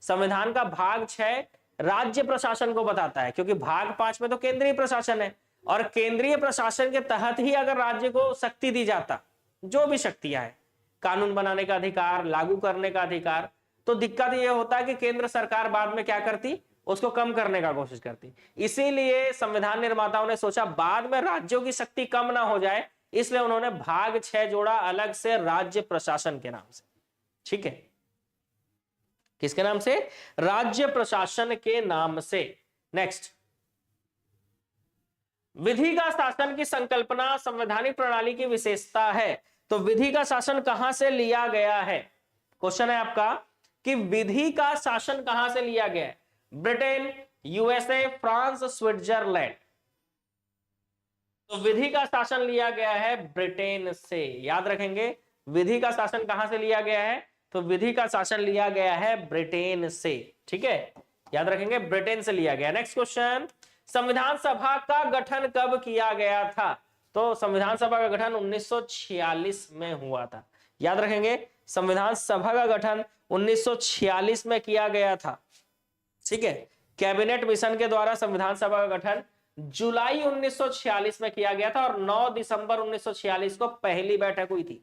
संविधान का भाग 6 राज्य प्रशासन को बताता है, क्योंकि भाग 5 में तो केंद्रीय प्रशासन है, और केंद्रीय प्रशासन के तहत ही अगर राज्य को शक्ति दी जाता, जो भी शक्तियां है, कानून बनाने का अधिकार, लागू करने का अधिकार, तो दिक्कत यह होता कि केंद्र सरकार बाद में क्या करती, उसको कम करने का कोशिश करती। इसीलिए संविधान निर्माताओं ने सोचा बाद में राज्यों की शक्ति कम ना हो जाए, इसलिए उन्होंने भाग 6 जोड़ा अलग से राज्य प्रशासन के नाम से। ठीक है, किसके नाम से? राज्य प्रशासन के नाम से। नेक्स्ट, विधि का शासन की संकल्पना संवैधानिक प्रणाली की विशेषता है। तो विधि का शासन कहां से लिया गया है? क्वेश्चन है आपका कि विधि का शासन कहां से लिया गया है? Britain, USA, France, Switzerland. तो विधि का शासन लिया गया है ब्रिटेन से। याद रखेंगे, विधि का शासन कहां से लिया गया है? तो विधि का शासन लिया गया है ब्रिटेन से। ठीक है, याद रखेंगे, ब्रिटेन से लिया गया। नेक्स्ट क्वेश्चन, संविधान सभा का गठन कब किया गया था? तो संविधान सभा का गठन 1946 में हुआ था। याद रखेंगे, संविधान सभा का गठन 1946 में किया गया था। ठीक है, कैबिनेट मिशन के द्वारा संविधान सभा का गठन जुलाई 1946 में किया गया था और 9 दिसंबर 1946 को पहली बैठक हुई थी।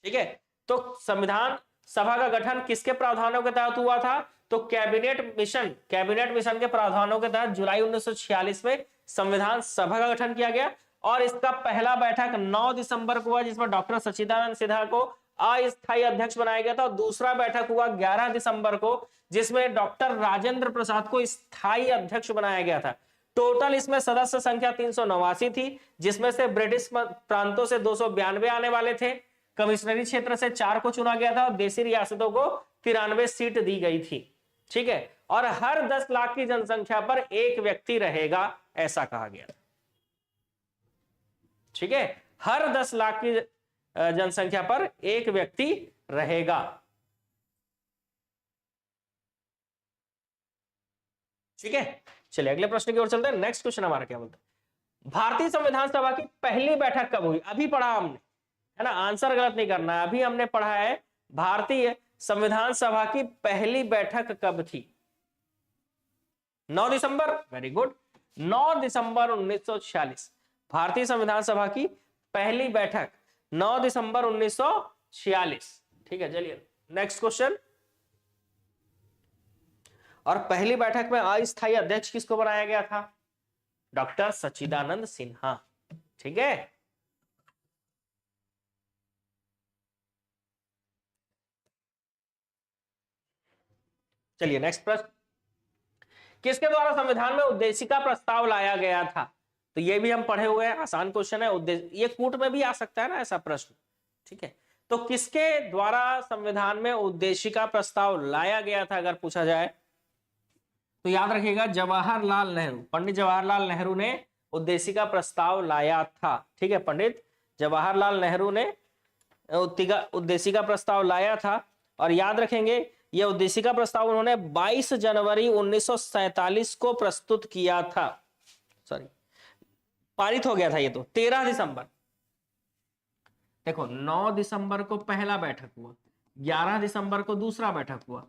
ठीक है, तो संविधान सभा का गठन किसके प्रावधानों के तहत हुआ था? तो कैबिनेट मिशन के प्रावधानों के तहत जुलाई 1946 में संविधान सभा का गठन किया गया और इसका पहला बैठक 9 दिसंबर को हुआ, जिसमें डॉक्टर सच्चिदानंद सिन्हा को अस्थायी अध्यक्ष बनाया गया था। और दूसरा बैठक हुआ 11 दिसंबर को, जिसमें डॉक्टर राजेंद्र प्रसाद को स्थायी अध्यक्ष बनाया गया था। टोटल इसमें सदस्य संख्या 389 थी, जिसमें से ब्रिटिश प्रांतों से 292 आने वाले थे, कमिश्नरी क्षेत्र से 4 को चुना गया था और देशी रियासतों को 93 सीट दी गई थी। ठीक है, और हर 10 लाख की जनसंख्या पर एक व्यक्ति रहेगा, ऐसा कहा गया। ठीक है, हर 10 लाख की जनसंख्या पर एक व्यक्ति रहेगा। ठीक है, चलिए अगले प्रश्न की ओर चलते हैं। नेक्स्ट क्वेश्चन हमारा क्या बोलता है? भारतीय संविधान सभा की पहली बैठक कब हुई? अभी पढ़ा हमने, है ना, आंसर गलत नहीं करना है। अभी हमने पढ़ा है भारतीय संविधान सभा की पहली बैठक कब थी? 9 दिसंबर। वेरी गुड, 9 दिसंबर 1946 भारतीय संविधान सभा की पहली बैठक 9 दिसंबर 1946। ठीक है, चलिए नेक्स्ट क्वेश्चन। और पहली बैठक में अस्थायी अध्यक्ष किसको बनाया गया था? डॉक्टर सच्चिदानंद सिन्हा। ठीक है, चलिए नेक्स्ट प्रश्न, किसके द्वारा संविधान में उद्देशिका प्रस्ताव लाया गया था? तो ये भी हम पढ़े हुए हैं, आसान क्वेश्चन है। उद्देश्य ये कूट में भी आ सकता है ना ऐसा प्रश्न। ठीक है, तो किसके द्वारा संविधान में उद्देशिका प्रस्ताव लाया गया था अगर पूछा जाए तो याद रखिएगा, जवाहरलाल नेहरू, पंडित जवाहरलाल नेहरू ने उद्देशिका प्रस्ताव लाया था। ठीक है, पंडित जवाहरलाल नेहरू ने उद्देशिका प्रस्ताव लाया था। और याद रखेंगे, यह उद्देशिका प्रस्ताव उन्होंने 22 जनवरी 1947 को प्रस्तुत किया था। सॉरी, पारित हो गया था ये तो 13 दिसंबर। देखो, 9 दिसंबर को पहला बैठक हुआ, 11 दिसंबर को दूसरा बैठक हुआ,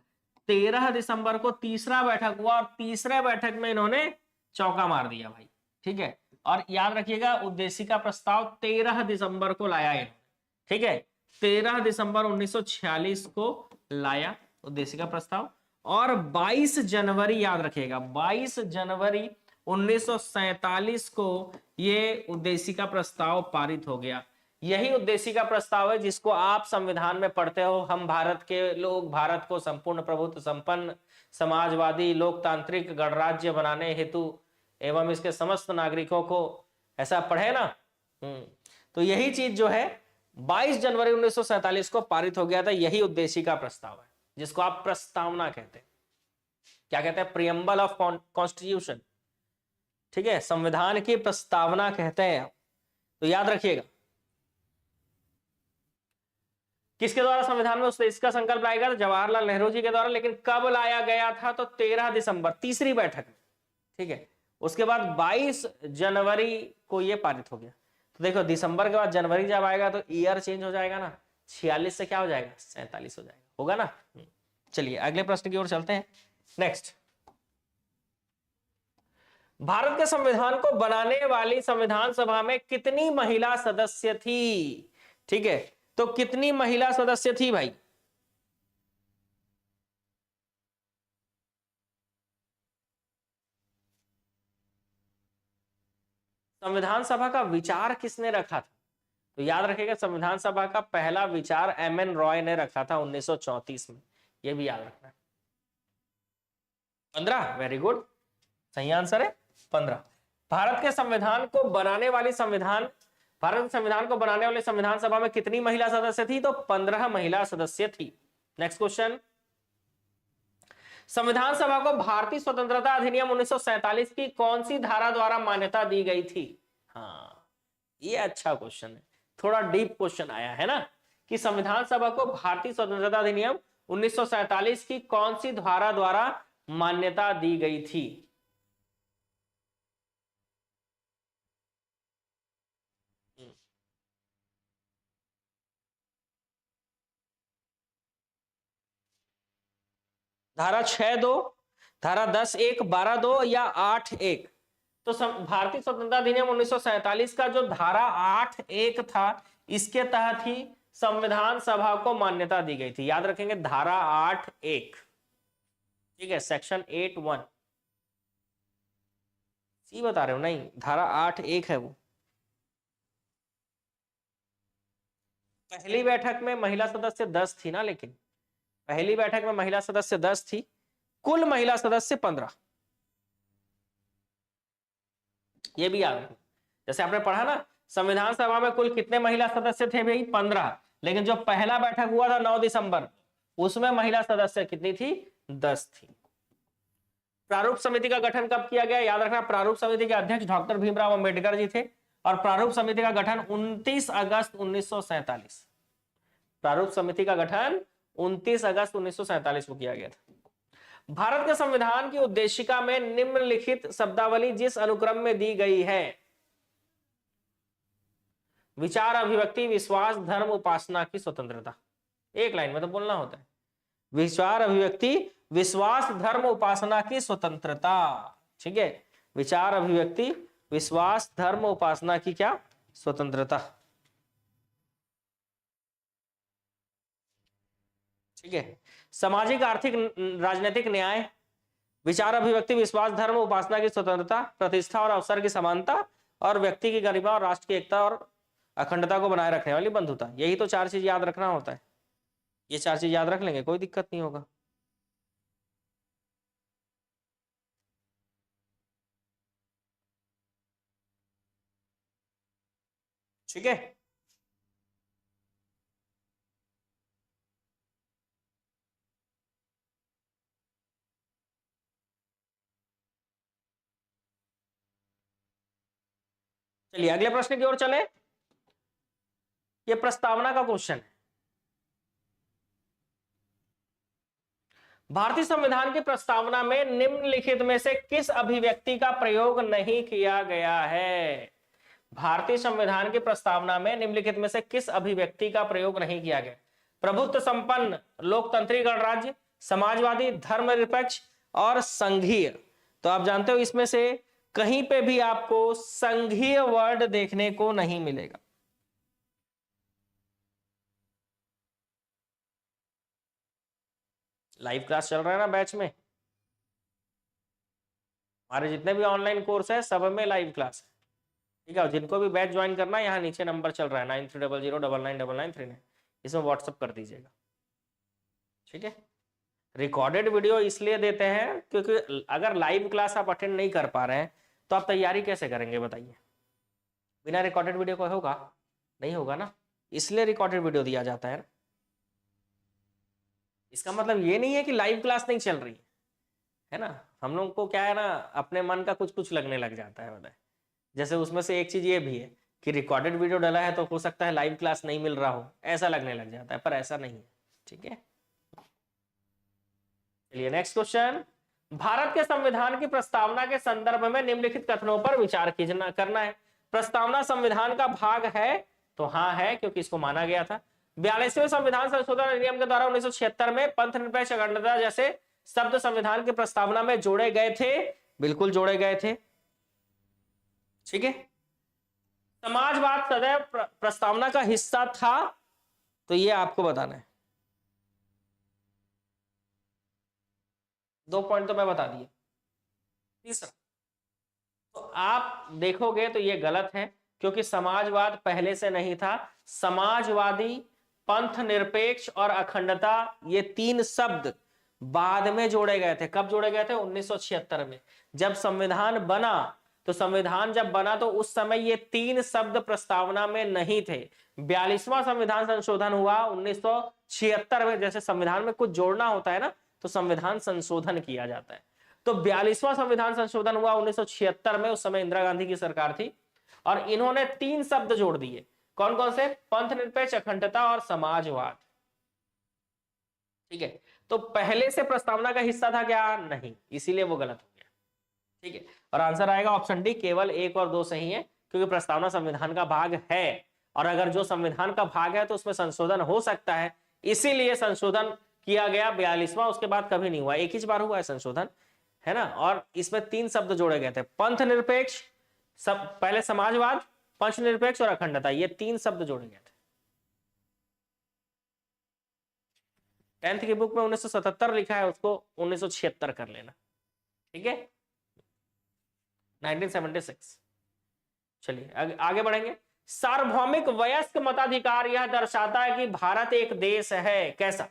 13 दिसंबर को तीसरा बैठक हुआ और तीसरे बैठक में इन्होंने चौका मार दिया भाई। ठीक है, और याद रखिएगा उद्देशिका प्रस्ताव 13 दिसंबर को लाया इन्होंने। ठीक है, 13 दिसंबर 1946 को लाया उद्देशिका प्रस्ताव और 22 जनवरी, याद रखिएगा 22 जनवरी 1947 को ये उद्देशिका प्रस्ताव पारित हो गया। यही उद्देशिका प्रस्ताव है जिसको आप संविधान में पढ़ते हो, हम भारत के लोग भारत को संपूर्ण प्रभुत्व संपन्न समाजवादी लोकतांत्रिक गणराज्य बनाने हेतु एवं इसके समस्त नागरिकों को, ऐसा पढ़े ना। तो यही चीज जो है 22 जनवरी 1947 को पारित हो गया था, यही उद्देशिका प्रस्ताव है जिसको आप प्रस्तावना कहते हैं। क्या कहते हैं? Preamble of constitution. ठीक है, संविधान की प्रस्तावना कहते हैं। तो याद रखिएगा, किसके द्वारा संविधान में इसका संकल्प लाया गया था? जवाहरलाल नेहरू जी के द्वारा। लेकिन कब लाया गया था? तो 13 दिसंबर, तीसरी बैठक में। ठीक है, उसके बाद 22 जनवरी को यह पारित हो गया। तो देखो, दिसंबर के बाद जनवरी जब आएगा तो ईयर चेंज हो जाएगा ना, 46 से क्या हो जाएगा? 47 हो जाएगा, होगा ना। चलिए अगले प्रश्न की ओर चलते हैं। नेक्स्ट, भारत के संविधान को बनाने वाली संविधान सभा में कितनी महिला सदस्य थी? ठीक है, तो कितनी महिला सदस्य थी भाई? संविधान सभा का विचार किसने रखा था? तो याद रखिएगा, संविधान सभा का पहला विचार एमएन रॉय ने रखा था 1934 में। यह भी याद रखना है। 15, वेरी गुड, सही आंसर है 15। भारत के संविधान को बनाने वाली संविधान सभा में कितनी महिला सदस्य थी? तो 15 महिला सदस्य थी। नेक्स्ट क्वेश्चन, संविधान सभा को भारतीय स्वतंत्रता अधिनियम 1947 की कौन सी धारा द्वारा मान्यता दी गई थी? हाँ, ये अच्छा क्वेश्चन है, थोड़ा डीप क्वेश्चन आया है ना, कि संविधान सभा को भारतीय स्वतंत्रता अधिनियम 1947 की कौन सी धारा द्वारा मान्यता दी गई थी? धारा 6(2), धारा 10(1), 12(2) या 8(1)? तो भारतीय स्वतंत्रता अधिनियम 1947 का जो धारा 8(1) था, इसके तहत ही संविधान सभा को मान्यता दी गई थी। याद रखेंगे, धारा 8(1, ठीक है, सेक्शन 8(1). सी बता रहे हो? नहीं, धारा 8(1 है वो। पहली बैठक में महिला सदस्य 10 थी ना, लेकिन पहली बैठक में महिला सदस्य 10 थी, कुल महिला सदस्य 15। ये भी याद रखना। जैसे आपने पढ़ा ना, संविधान सभा में कुल कितने महिला सदस्य थे भाई? 15। लेकिन जो पहला बैठक हुआ था 9 दिसंबर, उसमें महिला सदस्य कितनी थी? 10 थी। प्रारूप समिति का गठन कब किया गया? याद रखना, प्रारूप समिति के अध्यक्ष डॉक्टर भीमराव अंबेडकर जी थे, और प्रारूप समिति का गठन 29 अगस्त 1947। प्रारूप समिति का गठन 29 अगस्त 1947 को किया गया था। भारत के संविधान की उद्देशिका में निम्नलिखित शब्दावली जिस अनुक्रम में दी गई है: विचार, अभिव्यक्ति, विश्वास, धर्म, उपासना की स्वतंत्रता। एक लाइन में तो बोलना होता है, विचार, अभिव्यक्ति, विश्वास, धर्म, उपासना की स्वतंत्रता। ठीक है, विचार, अभिव्यक्ति, विश्वास, धर्म, उपासना की क्या? स्वतंत्रता। ठीक है, सामाजिक, आर्थिक, राजनीतिक न्याय, विचार, अभिव्यक्ति, विश्वास, धर्म, उपासना की स्वतंत्रता, प्रतिष्ठा और अवसर की समानता, और व्यक्ति की गरिमा और राष्ट्र की एकता और अखंडता को बनाए रखने वाली बंधुता। यही तो 4 चीज याद रखना होता है। ये 4 चीज याद रख लेंगे, कोई दिक्कत नहीं होगा। ठीक है, चलिए अगले प्रश्न की ओर चले। ये प्रस्तावना का क्वेश्चन है। भारतीय संविधान की प्रस्तावना में निम्नलिखित में से किस अभिव्यक्ति का प्रयोग नहीं किया गया है? भारतीय संविधान की प्रस्तावना में निम्नलिखित में से किस अभिव्यक्ति का प्रयोग नहीं किया गया? प्रभुत्व संपन्न, लोकतंत्री गणराज्य, समाजवादी, धर्मनिरपेक्ष और संघीय। तो आप जानते हो, इसमें से कहीं पे भी आपको संघीय वर्ड देखने को नहीं मिलेगा। लाइव क्लास चल रहा है ना बैच में, हमारे जितने भी ऑनलाइन कोर्स है सब में लाइव क्लास है। ठीक है, जिनको भी बैच ज्वाइन करना है, यहाँ नीचे नंबर चल रहा है 930009993939, इसमें व्हाट्सअप कर दीजिएगा। ठीक है, रिकॉर्डेड वीडियो इसलिए देते हैं क्योंकि अगर लाइव क्लास आप अटेंड नहीं कर पा रहे हैं तो आप तैयारी कैसे करेंगे बताइए? बिना रिकॉर्डेड वीडियो को होगा? नहीं होगा ना, इसलिए रिकॉर्डेड वीडियो दिया जाता है। इसका मतलब ये नहीं है कि लाइव क्लास नहीं चल रही है ना। हम लोग को क्या है ना, अपने मन का कुछ कुछ लगने लग जाता है, बताए। जैसे उसमें से एक चीज ये भी है कि रिकॉर्डेड वीडियो डाला है तो हो सकता है लाइव क्लास नहीं मिल रहा हो, ऐसा लगने लग जाता है, पर ऐसा नहीं है। ठीक है, चलिए नेक्स्ट क्वेश्चन। भारत के संविधान की प्रस्तावना के संदर्भ में निम्नलिखित कथनों पर विचार करना है। प्रस्तावना संविधान का भाग है? तो हाँ है, क्योंकि इसको माना गया था। 42वें संविधान संशोधन अधिनियम के द्वारा 1976 में पंथ निरपेक्ष अखंडता जैसे शब्द संविधान की प्रस्तावना में जोड़े गए थे? बिल्कुल जोड़े गए थे। ठीक है। समाजवाद सदैव प्रस्तावना का हिस्सा था, तो ये आपको बताना है। 2 पॉइंट तो मैं बता दिए। तीसरा, तो आप देखोगे तो ये गलत है, क्योंकि समाजवाद पहले से नहीं था। समाजवादी, पंथ निरपेक्ष और अखंडता, ये 3 शब्द बाद में जोड़े गए थे। कब जोड़े गए थे? 1976 में, जब संविधान बना। तो संविधान जब बना तो उस समय ये 3 शब्द प्रस्तावना में नहीं थे। 42वां संविधान संशोधन हुआ 1976 में। जैसे संविधान में कुछ जोड़ना होता है ना, तो संविधान संशोधन किया जाता है। तो 42वां संविधान संशोधन हुआ 1976 में। उस समय इंदिरा गांधी की सरकार थी, और इन्होंने 3 शब्द जोड़ दिए। कौन कौन से? पंथ निरपेक्ष, अखंडता और समाजवाद। ठीक है। तो पहले से प्रस्तावना का हिस्सा था क्या? नहीं, इसीलिए वो गलत हो गया। ठीक है। और आंसर आएगा ऑप्शन डी, केवल 1 और 2 सही है, क्योंकि प्रस्तावना संविधान का भाग है, और अगर जो संविधान का भाग है तो उसमें संशोधन हो सकता है, इसीलिए संशोधन किया गया 42वां। उसके बाद कभी नहीं हुआ, एक ही बार हुआ है संशोधन, है ना। और इसमें 3 शब्द जोड़े गए थे, पंथ निरपेक्ष, सब पहले समाजवाद, पंथ निरपेक्ष और अखंडता, ये 3 शब्द जोड़े गए थे। 10th की बुक में 1977 लिखा है, उसको 1976 कर लेना। ठीक है, 1976। चलिए आगे बढ़ेंगे। सार्वभौमिक वयस्क मताधिकार यह दर्शाता है कि भारत एक देश है। कैसा?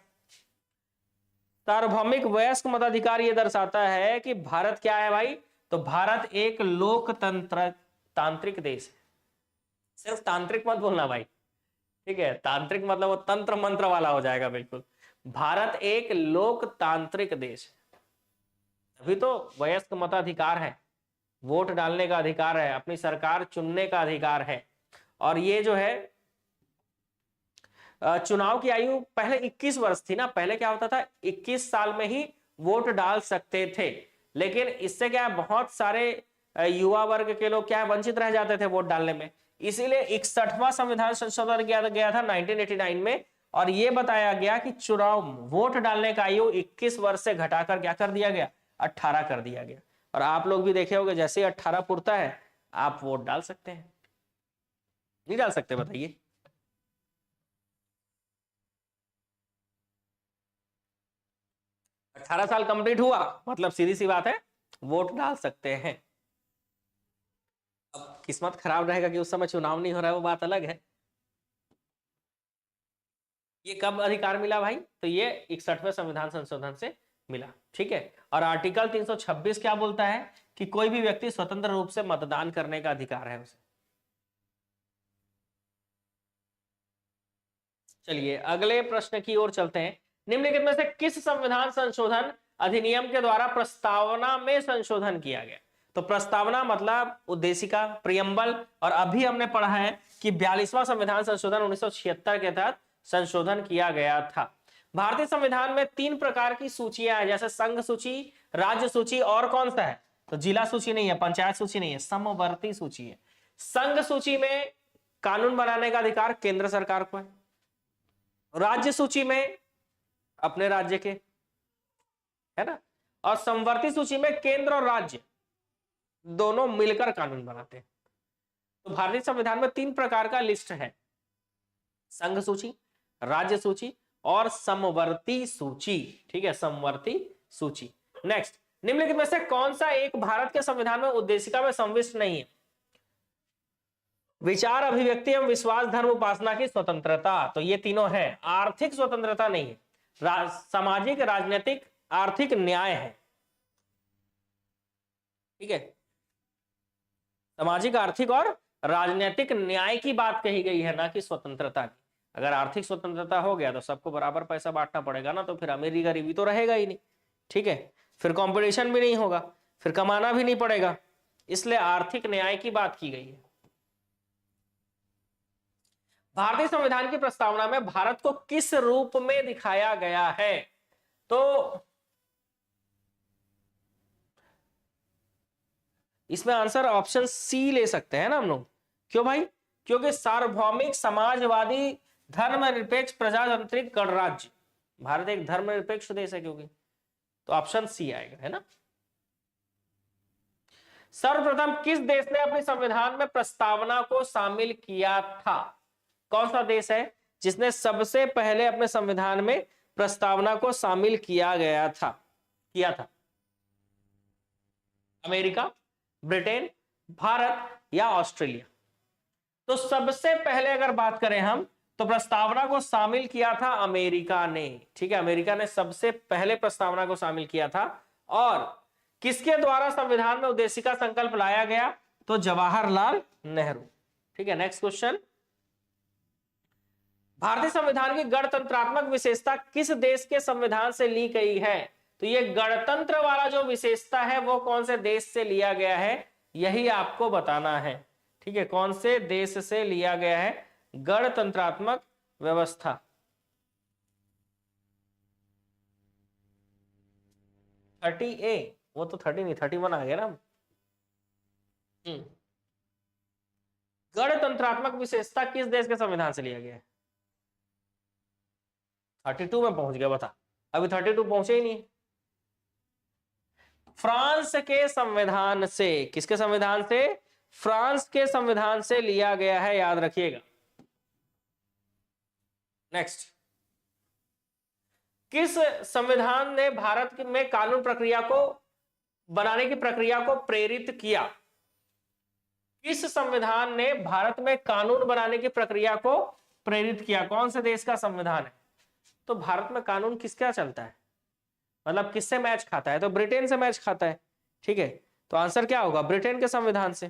सार्वभौमिक वयस्क मताधिकार यह दर्शाता है कि भारत क्या है भाई? तो भारत एक लोकतंत्र तांत्रिक देश है। सिर्फ तांत्रिक मत बोलना भाई, ठीक है। तांत्रिक मतलब वो तंत्र मंत्र वाला हो जाएगा, बिल्कुल। भारत एक लोकतांत्रिक देश है, अभी तो वयस्क मताधिकार है, वोट डालने का अधिकार है, अपनी सरकार चुनने का अधिकार है। और ये जो है चुनाव की आयु पहले 21 वर्ष थी ना। पहले क्या होता था, 21 साल में ही वोट डाल सकते थे, लेकिन इससे क्या है, बहुत सारे युवा वर्ग के लोग क्या है, वंचित रह जाते थे वोट डालने में। इसीलिए 61वां संविधान संशोधन किया गया था 1989 में, और यह बताया गया कि चुनाव वोट डालने का आयु 21 वर्ष से घटाकर क्या कर दिया गया, 18 कर दिया गया। और आप लोग भी देखे होंगे, जैसे ही 18 पूरता है आप वोट डाल सकते हैं। नहीं डाल सकते? बताइए। अठारह साल कंप्लीट हुआ मतलब सीधी सी बात है, वोट डाल सकते हैं। अब किस्मत खराब रहेगा कि उस समय चुनाव नहीं हो रहा है, वो बात अलग है। ये कब अधिकार मिला भाई? तो ये 61वें संविधान संशोधन से मिला। ठीक है। और आर्टिकल 326 क्या बोलता है कि कोई भी व्यक्ति स्वतंत्र रूप से मतदान करने का अधिकार है उसे। चलिए अगले प्रश्न की ओर चलते हैं। निम्नलिखित में से किस संविधान संशोधन अधिनियम के द्वारा प्रस्तावना में संशोधन किया गया? तो प्रस्तावना मतलब उद्देशिका, प्रियम्बल, और अभी हमने पढ़ा है कि 42वां संविधान संशोधन 1976 के तहत संशोधन किया गया था। भारतीय संविधान में 3 प्रकार की सूचियां हैं, जैसे संघ सूची, राज्य सूची, और कौन सा है? तो जिला सूची नहीं है, पंचायत सूची नहीं है, समवर्ती सूची है। संघ सूची में कानून बनाने का अधिकार केंद्र सरकार को है, राज्य सूची में अपने राज्य के, है ना, और समवर्ती सूची में केंद्र और राज्य दोनों मिलकर कानून बनाते हैं। तो भारतीय संविधान में 3 प्रकार का लिस्ट है, संघ सूची, राज्य सूची और समवर्ती सूची। ठीक है, समवर्ती सूची। नेक्स्ट, निम्नलिखित में से कौन सा एक भारत के संविधान में उद्देशिका में समाविष्ट नहीं है? विचार, अभिव्यक्ति एवं विश्वास, धर्म, उपासना की स्वतंत्रता, तो ये तीनों है। आर्थिक स्वतंत्रता नहीं है, सामाजिक, राजनीतिक, आर्थिक न्याय है। ठीक है, सामाजिक, आर्थिक और राजनीतिक न्याय की बात कही गई है, ना कि स्वतंत्रता की। अगर आर्थिक स्वतंत्रता हो गया तो सबको बराबर पैसा बांटना पड़ेगा ना, तो फिर अमीरी गरीबी तो रहेगा ही नहीं। ठीक है, फिर कंपटीशन भी नहीं होगा, फिर कमाना भी नहीं पड़ेगा, इसलिए आर्थिक न्याय की बात की गई है। भारतीय संविधान की प्रस्तावना में भारत को किस रूप में दिखाया गया है? तो इसमें आंसर ऑप्शन सी ले सकते हैं ना हम लोग। क्यों भाई? क्योंकि सार्वभौमिक, समाजवादी, धर्मनिरपेक्ष, प्रजातांत्रिक गणराज्य, भारत एक धर्मनिरपेक्ष देश है क्योंकि, तो ऑप्शन सी आएगा, है ना। सर्वप्रथम किस देश ने अपने संविधान में प्रस्तावना को शामिल किया था? कौन सा देश है जिसने सबसे पहले अपने संविधान में प्रस्तावना को शामिल किया था? अमेरिका, ब्रिटेन, भारत या ऑस्ट्रेलिया? तो सबसे पहले अगर बात करें हम, तो प्रस्तावना को शामिल किया था अमेरिका ने। ठीक है, अमेरिका ने सबसे पहले प्रस्तावना को शामिल किया था। और किसके द्वारा संविधान में उद्देशिका संकल्प लाया गया? तो जवाहरलाल नेहरू। ठीक है, नेक्स्ट क्वेश्चन, भारतीय संविधान की गणतंत्रात्मक विशेषता किस देश के संविधान से ली गई है? तो ये गणतंत्र वाला जो विशेषता है वो कौन से देश से लिया गया है, यही आपको बताना है। ठीक है, कौन से देश से लिया गया है गणतंत्रात्मक व्यवस्था? 30A, वो तो 30 नहीं 31 आ गया ना। गणतंत्रात्मक विशेषता किस देश के संविधान से लिया गया है? 32 में पहुंच गया, बता। अभी 32 पहुंचे ही नहीं। फ्रांस के संविधान से। किसके संविधान से? फ्रांस के संविधान से लिया गया है, याद रखिएगा। नेक्स्ट, किस संविधान ने भारत में कानून प्रक्रिया को बनाने की प्रक्रिया को प्रेरित किया? किस संविधान ने भारत में कानून बनाने की प्रक्रिया को प्रेरित किया? कौन से देश का संविधान है? तो भारत में कानून किसका चलता है, मतलब किससे मैच खाता है? तो ब्रिटेन से मैच खाता है। ठीक है, तो आंसर क्या होगा? ब्रिटेन के संविधान से।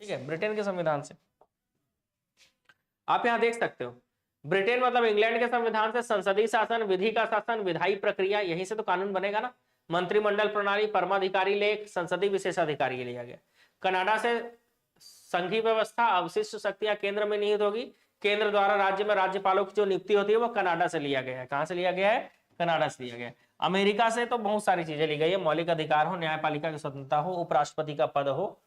ठीक है, ब्रिटेन के संविधान से। आप यहां देख सकते हो, ब्रिटेन मतलब इंग्लैंड के संविधान से संसदीय शासन, विधि का शासन, विधायी प्रक्रिया, यहीं से तो कानून बनेगा ना। मंत्रिमंडल प्रणाली, परमाधिकारी लेख, संसदीय विशेषाधिकारी लिया गया। कनाडा से संघीय व्यवस्था, अवशिष्ट शक्तियां केंद्र में निहित होगी। केंद्र द्वारा राज्य में राज्यपालों की जो नियुक्ति होती है वो कनाडा से लिया गया है। कहां से लिया गया है? कनाडा से लिया गया है। अमेरिका से तो बहुत सारी चीजें ली गई है, मौलिक अधिकार हो, न्यायपालिका की स्वतंत्रता हो, उपराष्ट्रपति का पद हो,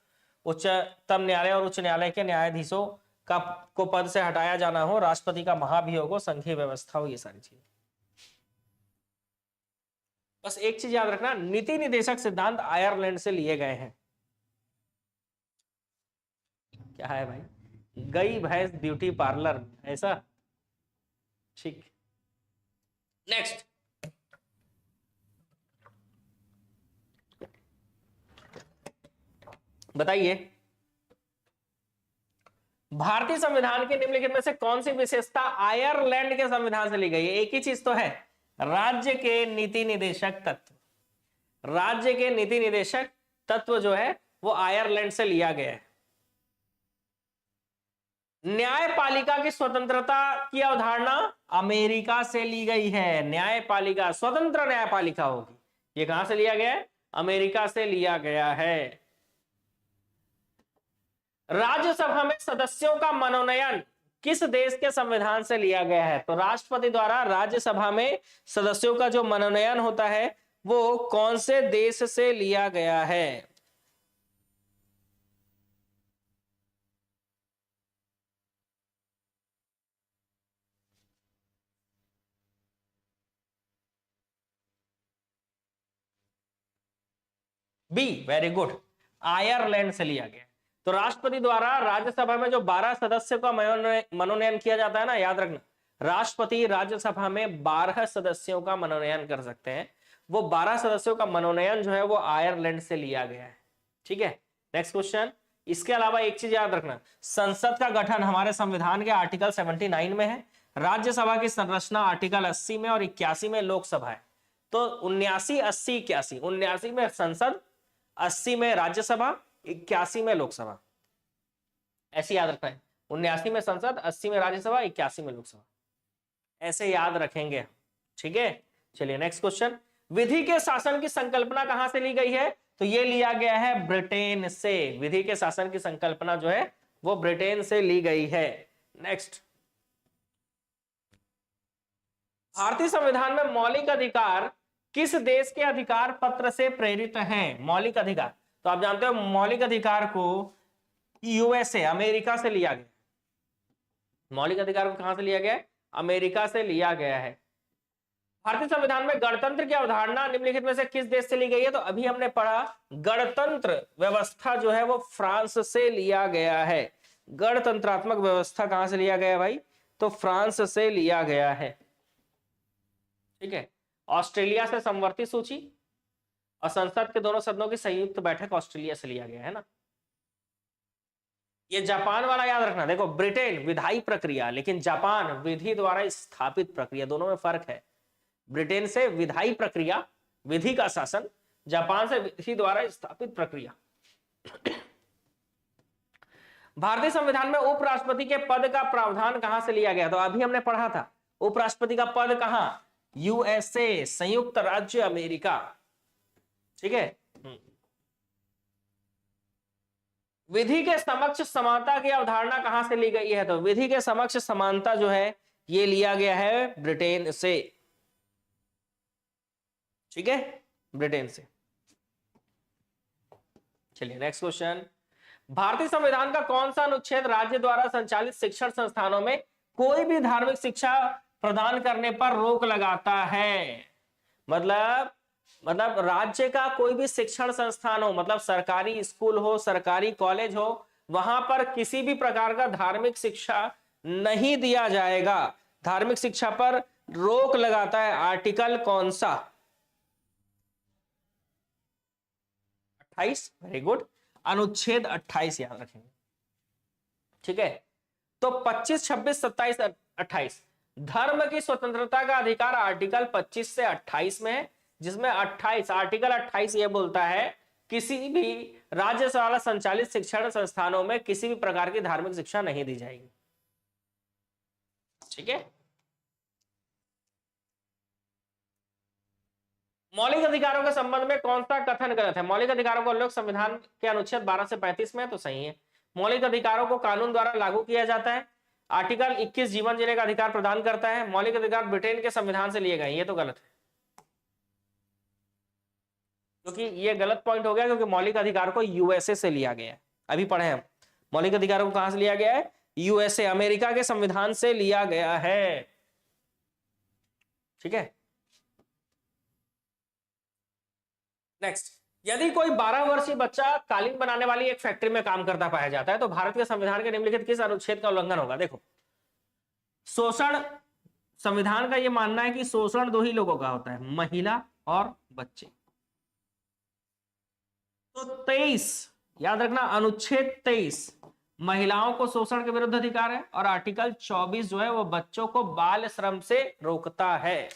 उच्चतम न्यायालय और उच्च न्यायालय के न्यायाधीशों को पद से हटाया जाना हो, राष्ट्रपति का महाभियोग हो, संघीय व्यवस्था हो, ये सारी चीजें। बस एक चीज याद रखना, नीति निदेशक सिद्धांत आयरलैंड से लिए गए हैं। क्या है भाई? गई भैंस ब्यूटी पार्लर, ऐसा? ठीक, नेक्स्ट, बताइए भारतीय संविधान के निम्नलिखित में से कौन सी विशेषता आयरलैंड के संविधान से ली गई है? एक ही चीज तो है, राज्य के नीति निदेशक तत्व। राज्य के नीति निदेशक तत्व जो है वो आयरलैंड से लिया गया है। न्यायपालिका की स्वतंत्रता की अवधारणा अमेरिका से ली गई है। न्यायपालिका, स्वतंत्र न्यायपालिका होगी, ये कहां से लिया गया है? अमेरिका से लिया गया है। राज्यसभा में सदस्यों का मनोनयन किस देश के संविधान से लिया गया है? तो राष्ट्रपति द्वारा राज्यसभा में सदस्यों का जो मनोनयन होता है वो कौन से देश से लिया गया है? बी, वेरी गुड, आयरलैंड से लिया गया। तो राष्ट्रपति द्वारा राज्यसभा में जो 12 सदस्यों का मनोनयन किया जाता है ना, याद रखना, राष्ट्रपति राज्यसभा में 12 सदस्यों का मनोनयन कर सकते हैं। वो 12 सदस्यों का मनोनयन जो है वो आयरलैंड से लिया गया है। ठीक है, नेक्स्ट क्वेश्चन। इसके अलावा एक चीज याद रखना, संसद का गठन हमारे संविधान के आर्टिकल 79 में है। राज्यसभा की संरचना आर्टिकल 80 में और 81 में लोकसभा है। तो 79, 80, 81, 79 में संसद, 80 में राज्यसभा, 81 में लोकसभा। ऐसे याद रखना है, 79 में संसद, 80 में राज्यसभा, 81 में लोकसभा, ऐसे याद रखेंगे। ठीक है, चलिए नेक्स्ट क्वेश्चन। विधि के शासन की संकल्पना कहां से ली गई है? तो ये लिया गया है ब्रिटेन से। विधि के शासन की संकल्पना जो है वो ब्रिटेन से ली गई है। नेक्स्ट, भारतीय संविधान में मौलिक अधिकार किस देश के अधिकार पत्र से प्रेरित हैं? मौलिक अधिकार, तो आप जानते हो मौलिक अधिकार को यूएसए, अमेरिका से लिया गया। मौलिक अधिकार को कहां से लिया गया है? अमेरिका से लिया गया है। भारतीय संविधान में गणतंत्र की अवधारणा निम्नलिखित में से किस देश से ली गई है? तो अभी हमने पढ़ा गणतंत्र व्यवस्था जो है वो फ्रांस से लिया गया है। गणतंत्रात्मक व्यवस्था कहां से लिया गया है भाई? तो फ्रांस से लिया गया है। ठीक है। ऑस्ट्रेलिया से समवर्ती सूची और संसद के दोनों सदनों की संयुक्त बैठक ऑस्ट्रेलिया से लिया गया है ना। ये जापान वाला याद रखना। देखो ब्रिटेन विधायी प्रक्रिया, लेकिन जापान विधि द्वारा स्थापित प्रक्रिया, दोनों में फर्क है। ब्रिटेन से विधायी प्रक्रिया, विधि का शासन, जापान से विधि द्वारा स्थापित प्रक्रिया। भारतीय संविधान में उपराष्ट्रपति के पद का प्रावधान कहां से लिया गया? तो अभी हमने पढ़ा था उपराष्ट्रपति का पद कहां? यूएसए, संयुक्त राज्य अमेरिका। ठीक है। विधि के समक्ष समानता की अवधारणा कहां से ली गई है? तो विधि के समक्ष समानता जो है ये लिया गया है ब्रिटेन से। ठीक है, ब्रिटेन से। चलिए नेक्स्ट क्वेश्चन। भारतीय संविधान का कौन सा अनुच्छेद राज्य द्वारा संचालित शिक्षण संस्थानों में कोई भी धार्मिक शिक्षा प्रदान करने पर रोक लगाता है? मतलब राज्य का कोई भी शिक्षण संस्थान हो, मतलब सरकारी स्कूल हो, सरकारी कॉलेज हो, वहां पर किसी भी प्रकार का धार्मिक शिक्षा नहीं दिया जाएगा। धार्मिक शिक्षा पर रोक लगाता है आर्टिकल कौन सा? 28। वेरी गुड, अनुच्छेद 28 याद रखेंगे। ठीक है। तो 25, 26, 27, 28 धर्म की स्वतंत्रता का अधिकार आर्टिकल 25 से 28 में है, जिसमें 28 आर्टिकल 28 यह बोलता है किसी भी राज्य द्वारा संचालित शिक्षण संस्थानों में किसी भी प्रकार की धार्मिक शिक्षा नहीं दी जाएगी। ठीक है। मौलिक अधिकारों के संबंध में कौन सा कथन गलत है? मौलिक अधिकारों का उल्लेख संविधान के अनुच्छेद 12 से 35 में है, तो सही है। मौलिक अधिकारों को कानून द्वारा लागू किया जाता है। आर्टिकल 21 जीवन जीने का अधिकार प्रदान करता है। मौलिक अधिकार ब्रिटेन के संविधान से लिए गए, ये तो गलत है, क्योंकि ये गलत पॉइंट हो गया, क्योंकि मौलिक अधिकार को यूएसए से लिया गया है। अभी पढ़े हम, मौलिक अधिकारों को कहां से लिया गया है? यूएसए, अमेरिका के संविधान से लिया गया है। ठीक है। नेक्स्ट, यदि कोई 12 वर्षीय बच्चा कालीन बनाने वाली एक फैक्ट्री में काम करता पाया जाता है तो भारत के संविधान के निम्नलिखित किस अनुच्छेद का उल्लंघन होगा? देखो, शोषण, संविधान का यह मानना है कि शोषण दो ही लोगों का होता है, महिला और बच्चे। तो 23 याद रखना, अनुच्छेद 23 महिलाओं को शोषण के विरुद्ध अधिकार है, और आर्टिकल 24 जो है वो बच्चों को बाल श्रम से रोकता है।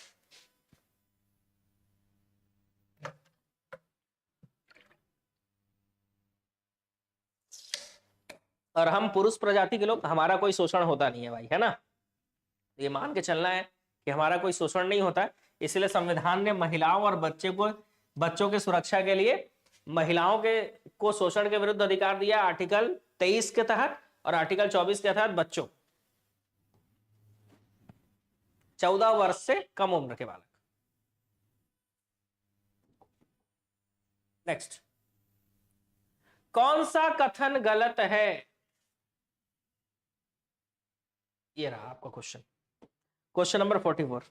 और हम पुरुष प्रजाति के लोग, हमारा कोई शोषण होता नहीं है भाई, है ना। ये मान के चलना है कि हमारा कोई शोषण नहीं होता है। इसलिए संविधान ने महिलाओं और बच्चों के सुरक्षा के लिए महिलाओं को शोषण के विरुद्ध अधिकार दिया आर्टिकल 23 के तहत, और आर्टिकल 24 के तहत बच्चों 14 वर्ष से कम उम्र के बालक। नेक्स्ट, कौन सा कथन गलत है? ये रहा आपका क्वेश्चन, क्वेश्चन नंबर 44।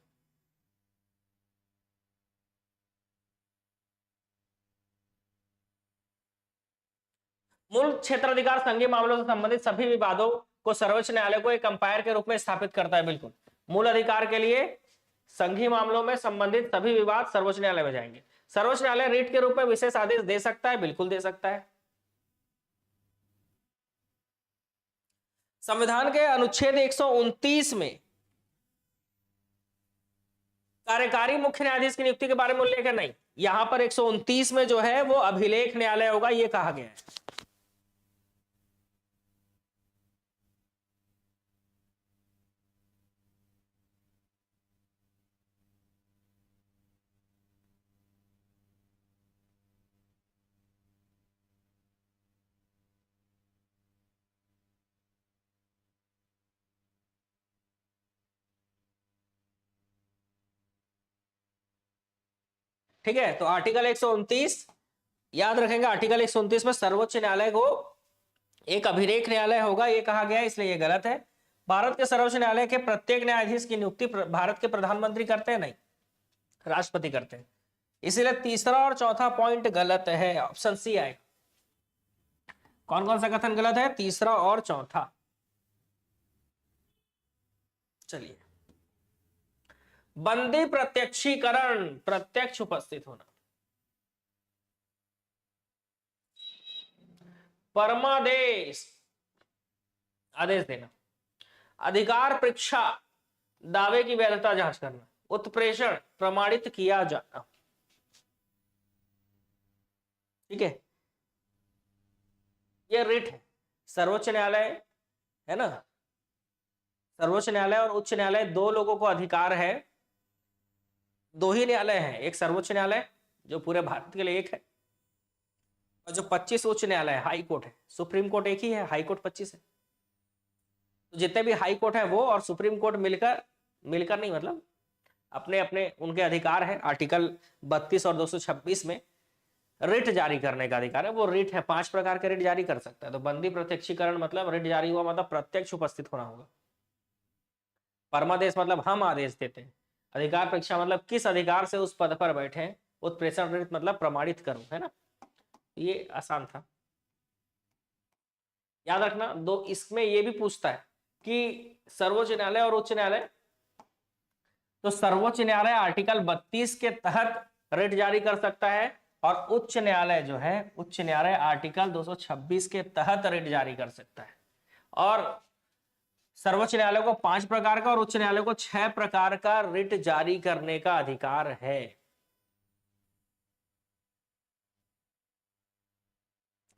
मूल क्षेत्राधिकार संघीय मामलों से संबंधित सभी विवादों को सर्वोच्च न्यायालय को एक अंपायर के रूप में स्थापित करता है। बिल्कुल, मूल अधिकार के लिए संघीय मामलों में संबंधित सभी विवाद सर्वोच्च न्यायालय में जाएंगे। सर्वोच्च न्यायालय रीट के रूप में विशेष आदेश दे सकता है, बिल्कुल दे सकता है। संविधान के अनुच्छेद 129 में कार्यकारी मुख्य न्यायाधीश की नियुक्ति के बारे में उल्लेख है? नहीं, यहां पर 129 में जो है वो अभिलेख न्यायालय होगा, ये कहा गया है। ठीक है, तो आर्टिकल 129 याद रखेंगे। आर्टिकल 129 में सर्वोच्च न्यायालय को एक अभिलेख न्यायालय होगा, ये कहा गया है, इसलिए ये गलत है। भारत के सर्वोच्च न्यायालय के प्रत्येक न्यायाधीश की नियुक्ति भारत के प्रधानमंत्री करते हैं? नहीं, राष्ट्रपति करते हैं। इसीलिए तीसरा और चौथा पॉइंट गलत है, ऑप्शन सी आएगा। कौन कौन सा कथन गलत है? तीसरा और चौथा। चलिए, बंदी प्रत्यक्षीकरण, प्रत्यक्ष उपस्थित होना। परमादेश, आदेश देना। अधिकार परीक्षा, दावे की वैधता जांच करना। उत्प्रेषण, प्रमाणित किया जाना। ठीक है, ये रिट है। सर्वोच्च न्यायालय है ना, सर्वोच्च न्यायालय और उच्च न्यायालय, दो लोगों को अधिकार है। दो ही न्यायालय हैं, एक सर्वोच्च न्यायालय जो पूरे भारत के लिए एक है, और जो 25 उच्च न्यायालय है, हाई कोर्ट है। सुप्रीम कोर्ट एक ही है, हाई कोर्ट 25 है। तो जितने भी हाई कोर्ट है वो और सुप्रीम कोर्ट मिलकर, मिलकर नहीं मतलब अपने अपने उनके अधिकार है। आर्टिकल 32 और 226 में रिट जारी करने का अधिकार है। वो रिट है, 5 प्रकार के रिट जारी कर सकता है। तो बंदी प्रत्यक्षीकरण मतलब रिट जारी हुआ मतलब प्रत्यक्ष उपस्थित होना होगा। परमादेश मतलब हम आदेश देते हैं। अधिकार परीक्षा मतलब किस अधिकार से उस पद पर बैठे हैं। उत्प्रेषण रिट मतलब प्रमाणित करो, है ना। ये आसान था, याद रखना। दो इसमें ये भी पूछता है कि सर्वोच्च न्यायालय और उच्च न्यायालय, तो सर्वोच्च न्यायालय आर्टिकल 32 के तहत रिट जारी कर सकता है, और उच्च न्यायालय जो है, उच्च न्यायालय आर्टिकल 226 के तहत रिट जारी कर सकता है। और सर्वोच्च न्यायालय को 5 प्रकार का और उच्च न्यायालय को 6 प्रकार का रिट जारी करने का अधिकार है।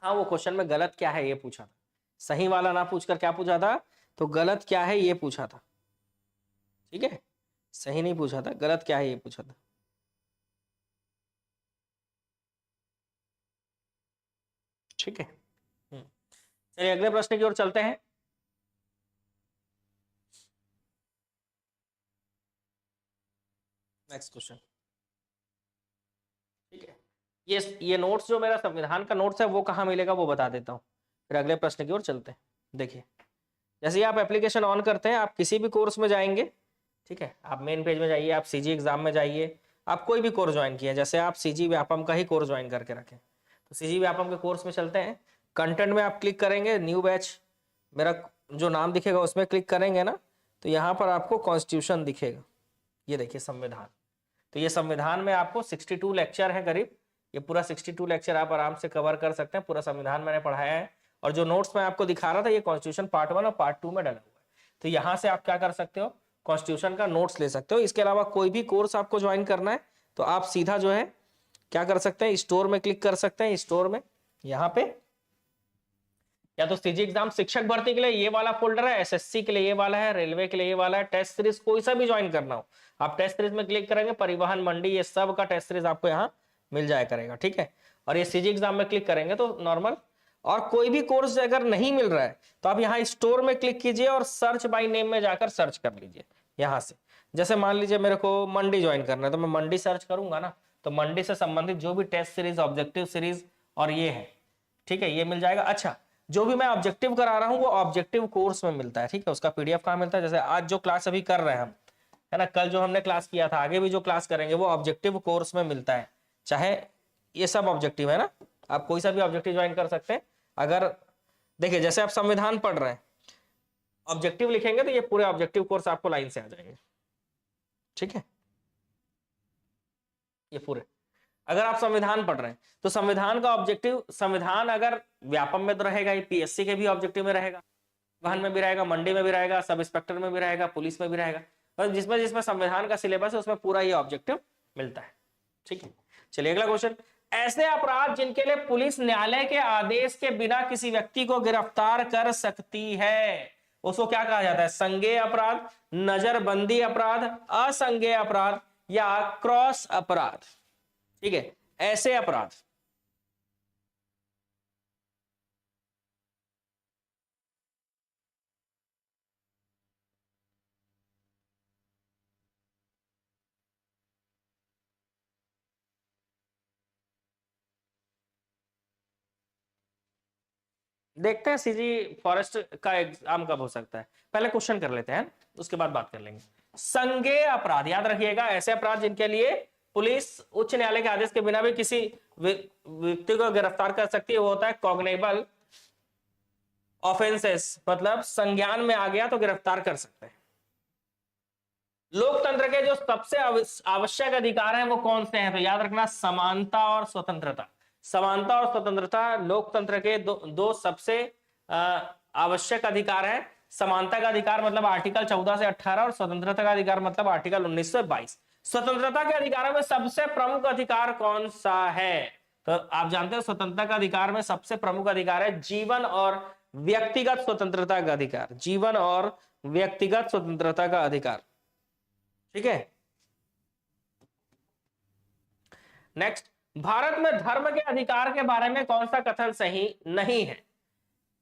हाँ, वो क्वेश्चन में गलत क्या है ये पूछा था, सही वाला ना पूछकर क्या पूछा था, तो गलत क्या है ये पूछा था। ठीक है, सही नहीं पूछा था, गलत क्या है ये पूछा था। ठीक है, चलिए अगले प्रश्न की ओर चलते हैं। Next question. ठीक है, ये नोट्स जो मेरा संविधान का नोट्स है वो कहाँ मिलेगा वो बता देता हूँ, फिर अगले प्रश्न की ओर चलते हैं। देखिए, जैसे ही आप एप्लीकेशन ऑन करते हैं, आप किसी भी कोर्स में जाएंगे। ठीक है, आप मेन पेज में जाइए, आप सीजी एग्जाम में जाइए, आप कोई भी कोर्स ज्वाइन किए, जैसे आप सीजी व्यापम का ही कोर्स ज्वाइन करके रखें, तो सीजी व्यापम के कोर्स में चलते हैं। कंटेंट में आप क्लिक करेंगे, न्यू बैच मेरा जो नाम दिखेगा उसमें क्लिक करेंगे ना, तो यहाँ पर आपको कॉन्स्टिट्यूशन दिखेगा। ये देखिए संविधान, तो ये संविधान में आपको 62 लेक्चर है करीब। ये पूरा 62 लेक्चर आप आराम से कवर कर सकते हैं। पूरा संविधान मैंने पढ़ाया है, और जो नोट्स मैं आपको दिखा रहा था ये कॉन्स्टिट्यूशन पार्ट 1 और पार्ट 2 में डला हुआ है। तो यहाँ से आप क्या कर सकते हो, कॉन्स्टिट्यूशन का नोट्स ले सकते हो। इसके अलावा कोई भी कोर्स आपको ज्वाइन करना है तो आप सीधा जो है क्या कर सकते हैं, स्टोर में क्लिक कर सकते हैं। स्टोर में यहाँ पे या तो सीजी एग्जाम शिक्षक भर्ती के लिए ये वाला फोल्डर है, एसएससी के लिए ये वाला है, रेलवे के लिए ये वाला है, टेस्ट सीरीज कोई सा भी ज्वाइन करना हो आप टेस्ट सीरीज में क्लिक करेंगे, परिवहन मंडी ये सब का टेस्ट सीरीज आपको यहाँ मिल जाया करेगा। ठीक है, और ये सीजी एग्जाम में क्लिक करेंगे तो नॉर्मल। और कोई भी कोर्स अगर नहीं मिल रहा है तो आप यहाँ स्टोर में क्लिक कीजिए और सर्च बाय नेम में जाकर सर्च कर लीजिए यहाँ से। जैसे मान लीजिए मेरे को मंडी ज्वाइन करना है तो मैं मंडी सर्च करूंगा ना, तो मंडी से संबंधित जो भी टेस्ट सीरीज, ऑब्जेक्टिव सीरीज और ये है, ठीक है, ये मिल जाएगा। अच्छा, जो भी मैं ऑब्जेक्टिव करा रहा हूँ वो ऑब्जेक्टिव कोर्स में मिलता है। ठीक है, उसका पीडीएफ कहाँ मिलता है, जैसे आज जो क्लास अभी कर रहे हैं हम, है ना, कल जो हमने क्लास किया था, आगे भी जो क्लास करेंगे वो ऑब्जेक्टिव कोर्स में मिलता है। चाहे ये सब ऑब्जेक्टिव है ना, आप कोई सा भी ऑब्जेक्टिव ज्वाइन कर सकते हैं। अगर देखिए जैसे आप संविधान पढ़ रहे हैं, ऑब्जेक्टिव लिखेंगे तो ये पूरे ऑब्जेक्टिव कोर्स आपको लाइन से आ जाएंगे। ठीक है, ये पूरे। अगर आप संविधान पढ़ रहे हैं तो संविधान का ऑब्जेक्टिव, संविधान अगर व्यापम में तो रहेगा, पीएससी के भी ऑब्जेक्टिव में रहेगा, वाहन में भी रहेगा, मंडी में भी रहेगा, सब इंस्पेक्टर में भी रहेगा, पुलिस में भी रहेगा। बस जिसमें जिसमें संविधान का सिलेबस है उसमें पूरा ये ऑब्जेक्टिव मिलता है। ठीक है, चलिए अगला क्वेश्चन। ऐसे अपराध जिनके लिए पुलिस न्यायालय के आदेश के बिना किसी व्यक्ति को गिरफ्तार कर सकती है, उसको क्या कहा जाता है? संज्ञेय अपराध, नजरबंदी अपराध, असंज्ञेय अपराध या क्रॉस अपराध। ठीक है, ऐसे अपराध। देखते हैं सीजी फॉरेस्ट का एग्जाम कब हो सकता है, पहले क्वेश्चन कर लेते हैं, उसके बाद बात कर लेंगे। संज्ञेय अपराध याद रखिएगा, ऐसे अपराध जिनके लिए पुलिस उच्च न्यायालय के आदेश के बिना भी किसी व्यक्ति को गिरफ्तार कर सकती है, वो होता है कॉग्नेबल ऑफेंसेस, मतलब संज्ञान में आ गया तो गिरफ्तार कर सकते हैं। लोकतंत्र के जो सबसे आवश्यक अधिकार हैं वो कौन से हैं, तो याद रखना समानता और स्वतंत्रता। समानता और स्वतंत्रता लोकतंत्र के दो सबसे आवश्यक अधिकार हैं। समानता का अधिकार मतलब आर्टिकल 14 से 18 और स्वतंत्रता का अधिकार मतलब आर्टिकल 19 से 22। स्वतंत्रता के अधिकारों में सबसे प्रमुख अधिकार कौन सा है, तो आप जानते हो स्वतंत्रता का अधिकार में सबसे प्रमुख अधिकार है जीवन और व्यक्तिगत स्वतंत्रता का अधिकार। जीवन और व्यक्तिगत स्वतंत्रता का अधिकार, ठीक है। नेक्स्ट, भारत में धर्म के अधिकार के बारे में कौन सा कथन सही नहीं है।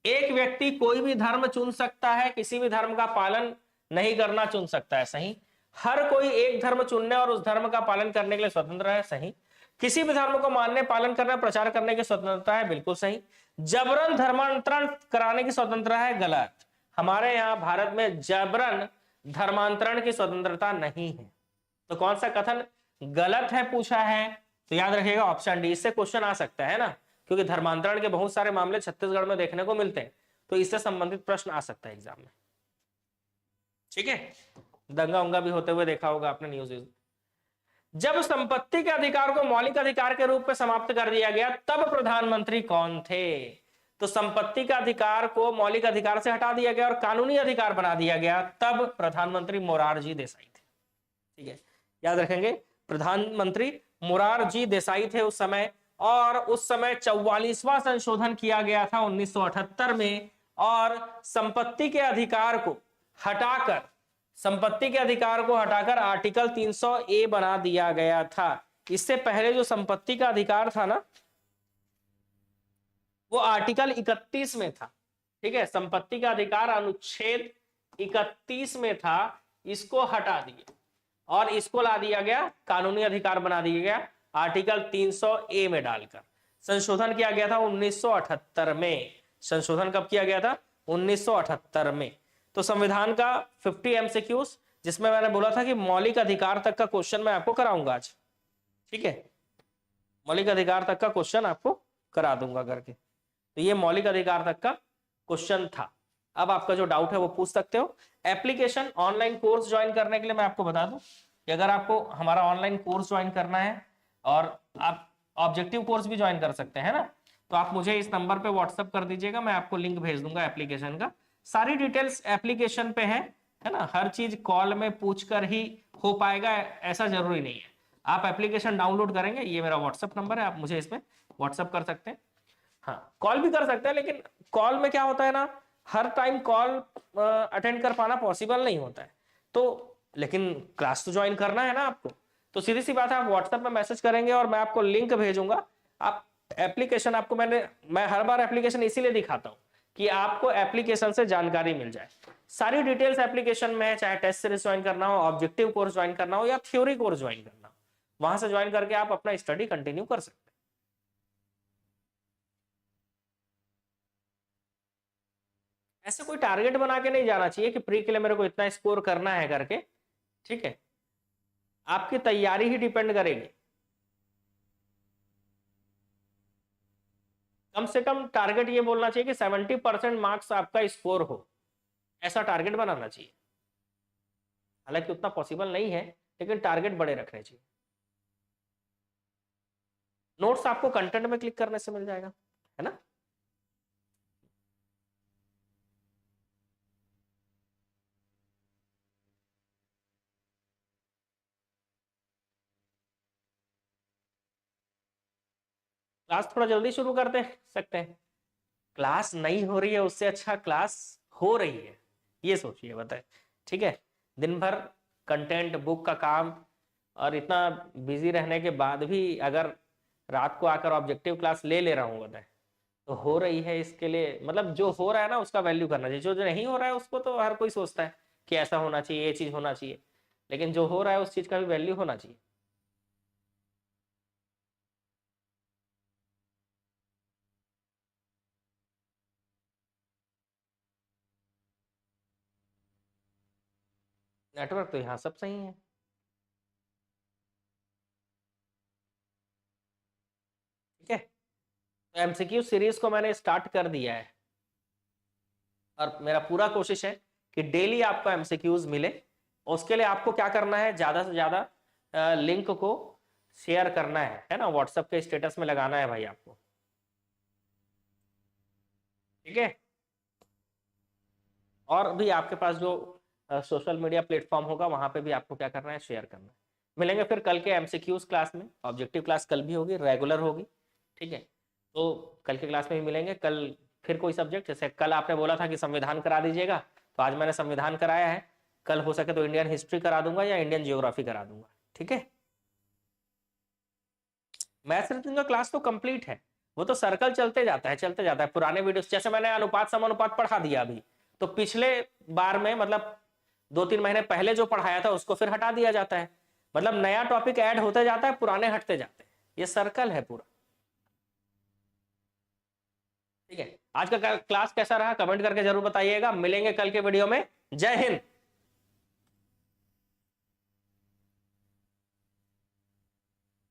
एक व्यक्ति कोई भी धर्म चुन सकता है, किसी भी धर्म का पालन नहीं करना चुन सकता है, सही। हर कोई एक धर्म चुनने और उस धर्म का पालन करने के लिए स्वतंत्र है, सही। किसी भी धर्म को मानने, पालन करने, प्रचार करने की स्वतंत्रता है, बिल्कुल सही। जबरन धर्मांतरण कराने की स्वतंत्रता है, गलत। हमारे यहाँ भारत में जबरन धर्मांतरण की स्वतंत्रता नहीं है। तो कौन सा कथन गलत है पूछा है, तो याद रखिएगा ऑप्शन डी। इससे क्वेश्चन आ सकता है ना, क्योंकि धर्मांतरण के बहुत सारे मामले छत्तीसगढ़ में देखने को मिलते हैं, तो इससे संबंधित प्रश्न आ सकता है एग्जाम में, ठीक है। दंगा उंगा भी होते हुए देखा होगा आपने न्यूज। जब संपत्ति के अधिकार को मौलिक अधिकार के रूप में समाप्त कर दिया गया तब प्रधानमंत्री कौन थे, तो संपत्ति का अधिकार को मौलिक अधिकार से हटा दिया गया और कानूनी अधिकार बना दिया गया, तब प्रधानमंत्री मोरारजी देसाई थे, ठीक है। याद रखेंगे प्रधानमंत्री मोरारजी देसाई थे उस समय, और उस समय 44वां संशोधन किया गया था 1978 में, और संपत्ति के अधिकार को हटाकर आर्टिकल 300A बना दिया गया था। इससे पहले जो संपत्ति का अधिकार था ना, वो आर्टिकल 31 में था, ठीक है। संपत्ति का अधिकार अनुच्छेद 31 में था, इसको हटा दिया और इसको ला दिया गया, कानूनी अधिकार बना दिया गया आर्टिकल 300A में डालकर। संशोधन किया गया था 1978 में। संशोधन कब किया गया था, 1978 में। तो संविधान का 50 MCQs, जिसमें मैंने बोला था कि मौलिक अधिकार तक का क्वेश्चन मैं आपको कराऊंगा आज, ठीक है। मौलिक अधिकार तक का क्वेश्चन आपको करा दूंगा करके, तो ये मौलिक अधिकार तक का क्वेश्चन था। अब आपका जो डाउट है वो पूछ सकते हो। एप्लीकेशन ऑनलाइन कोर्स ज्वाइन करने के लिए मैं आपको बता दूं कि अगर आपको हमारा ऑनलाइन कोर्स ज्वाइन करना है, और आप ऑब्जेक्टिव कोर्स भी ज्वाइन कर सकते हैं ना, तो आप मुझे इस नंबर पे व्हाट्सएप कर दीजिएगा, मैं आपको लिंक भेज दूंगा एप्लीकेशन का। सारी डिटेल्स एप्लीकेशन पे है ना। हर चीज कॉल में पूछकर ही हो पाएगा ऐसा जरूरी नहीं है। आप एप्लीकेशन डाउनलोड करेंगे, ये मेरा व्हाट्सएप नंबर है, आप मुझे इसमें व्हाट्सएप कर सकते हैं। हाँ, कॉल भी कर सकते हैं, लेकिन कॉल में क्या होता है ना, हर टाइम कॉल अटेंड कर पाना पॉसिबल नहीं होता है, तो लेकिन क्लास तो ज्वाइन करना है ना आपको, तो सीधी सी बात है, आप व्हाट्सएप में मैसेज करेंगे और मैं आपको लिंक भेजूंगा। आप एप्लीकेशन, आपको मैं हर बार एप्लीकेशन इसीलिए दिखाता हूँ कि आपको एप्लीकेशन से जानकारी मिल जाए। सारी डिटेल्स एप्लीकेशन में है, चाहे टेस्ट सीरीज ज्वाइन करना हो, ऑब्जेक्टिव कोर्स ज्वाइन करना हो या थ्योरी कोर्स ज्वाइन करना हो, वहां से ज्वाइन करके आप अपना स्टडी कंटिन्यू कर सकते हैं। ऐसे कोई टारगेट बना के नहीं जाना चाहिए कि प्री के लिए मेरे को इतना स्कोर करना है करके, ठीक है। आपकी तैयारी ही डिपेंड करेगी। कम से कम टारगेट ये बोलना चाहिए कि 70% मार्क्स आपका स्कोर हो, ऐसा टारगेट बनाना चाहिए। हालांकि उतना पॉसिबल नहीं है, लेकिन टारगेट बड़े रखने चाहिए। नोट्स आपको कंटेंट में क्लिक करने से मिल जाएगा, है ना। क्लास थोड़ा जल्दी शुरू करते सकते हैं। क्लास नहीं हो रही है उससे अच्छा क्लास हो रही है, ये सोचिए, बताए, ठीक है। दिन भर कंटेंट बुक का काम और इतना बिजी रहने के बाद भी अगर रात को आकर ऑब्जेक्टिव क्लास ले ले रहा हूँ, बताए, तो हो रही है, इसके लिए मतलब जो हो रहा है ना उसका वैल्यू करना चाहिए। जो जो नहीं हो रहा है उसको तो हर कोई सोचता है कि ऐसा होना चाहिए, ये चीज होना चाहिए, लेकिन जो हो रहा है उस चीज का भी वैल्यू होना चाहिए। नेटवर्क तो यहाँ सब सही है। तो एमसीक्यू सीरीज को मैंने स्टार्ट कर दिया है और मेरा पूरा कोशिश है कि डेली आपको एमसीक्यूज मिले। उसके लिए आपको क्या करना है, ज्यादा से ज्यादा लिंक को शेयर करना है ना, व्हाट्सएप के स्टेटस में लगाना है भाई आपको, ठीक है। और भी आपके पास जो सोशल मीडिया प्लेटफॉर्म होगा वहां पे भी आपको क्या करना है, शेयर करना है। मिलेंगे फिर कल के एमसीक्यूज क्लास में, ऑब्जेक्टिव क्लास कल भी होगी, रेगुलर होगी, ठीक है। तो कल के क्लास में भी मिलेंगे। कल फिर कोई सब्जेक्ट, जैसे कल आपने बोला था कि संविधान करा दीजिएगा, तो आज मैंने संविधान कराया है। कल हो सके तो इंडियन हिस्ट्री करा दूंगा या इंडियन जियोग्राफी करा दूंगा, ठीक है। मैथ्स रीजनिंग का क्लास तो कंप्लीट है, वो तो सर्कल चलते जाता है, चलते जाता है। पुराने वीडियोस जैसे मैंने अनुपात समानुपात पढ़ा दिया अभी, तो पिछले बार में मतलब 2-3 महीने पहले जो पढ़ाया था उसको फिर हटा दिया जाता है, मतलब नया टॉपिक ऐड होते जाता है, पुराने हटते जाते हैं, ये सर्कल है पूरा, ठीक है। आज का क्लास कैसा रहा कमेंट करके जरूर बताइएगा। मिलेंगे कल के वीडियो में। जय हिंद।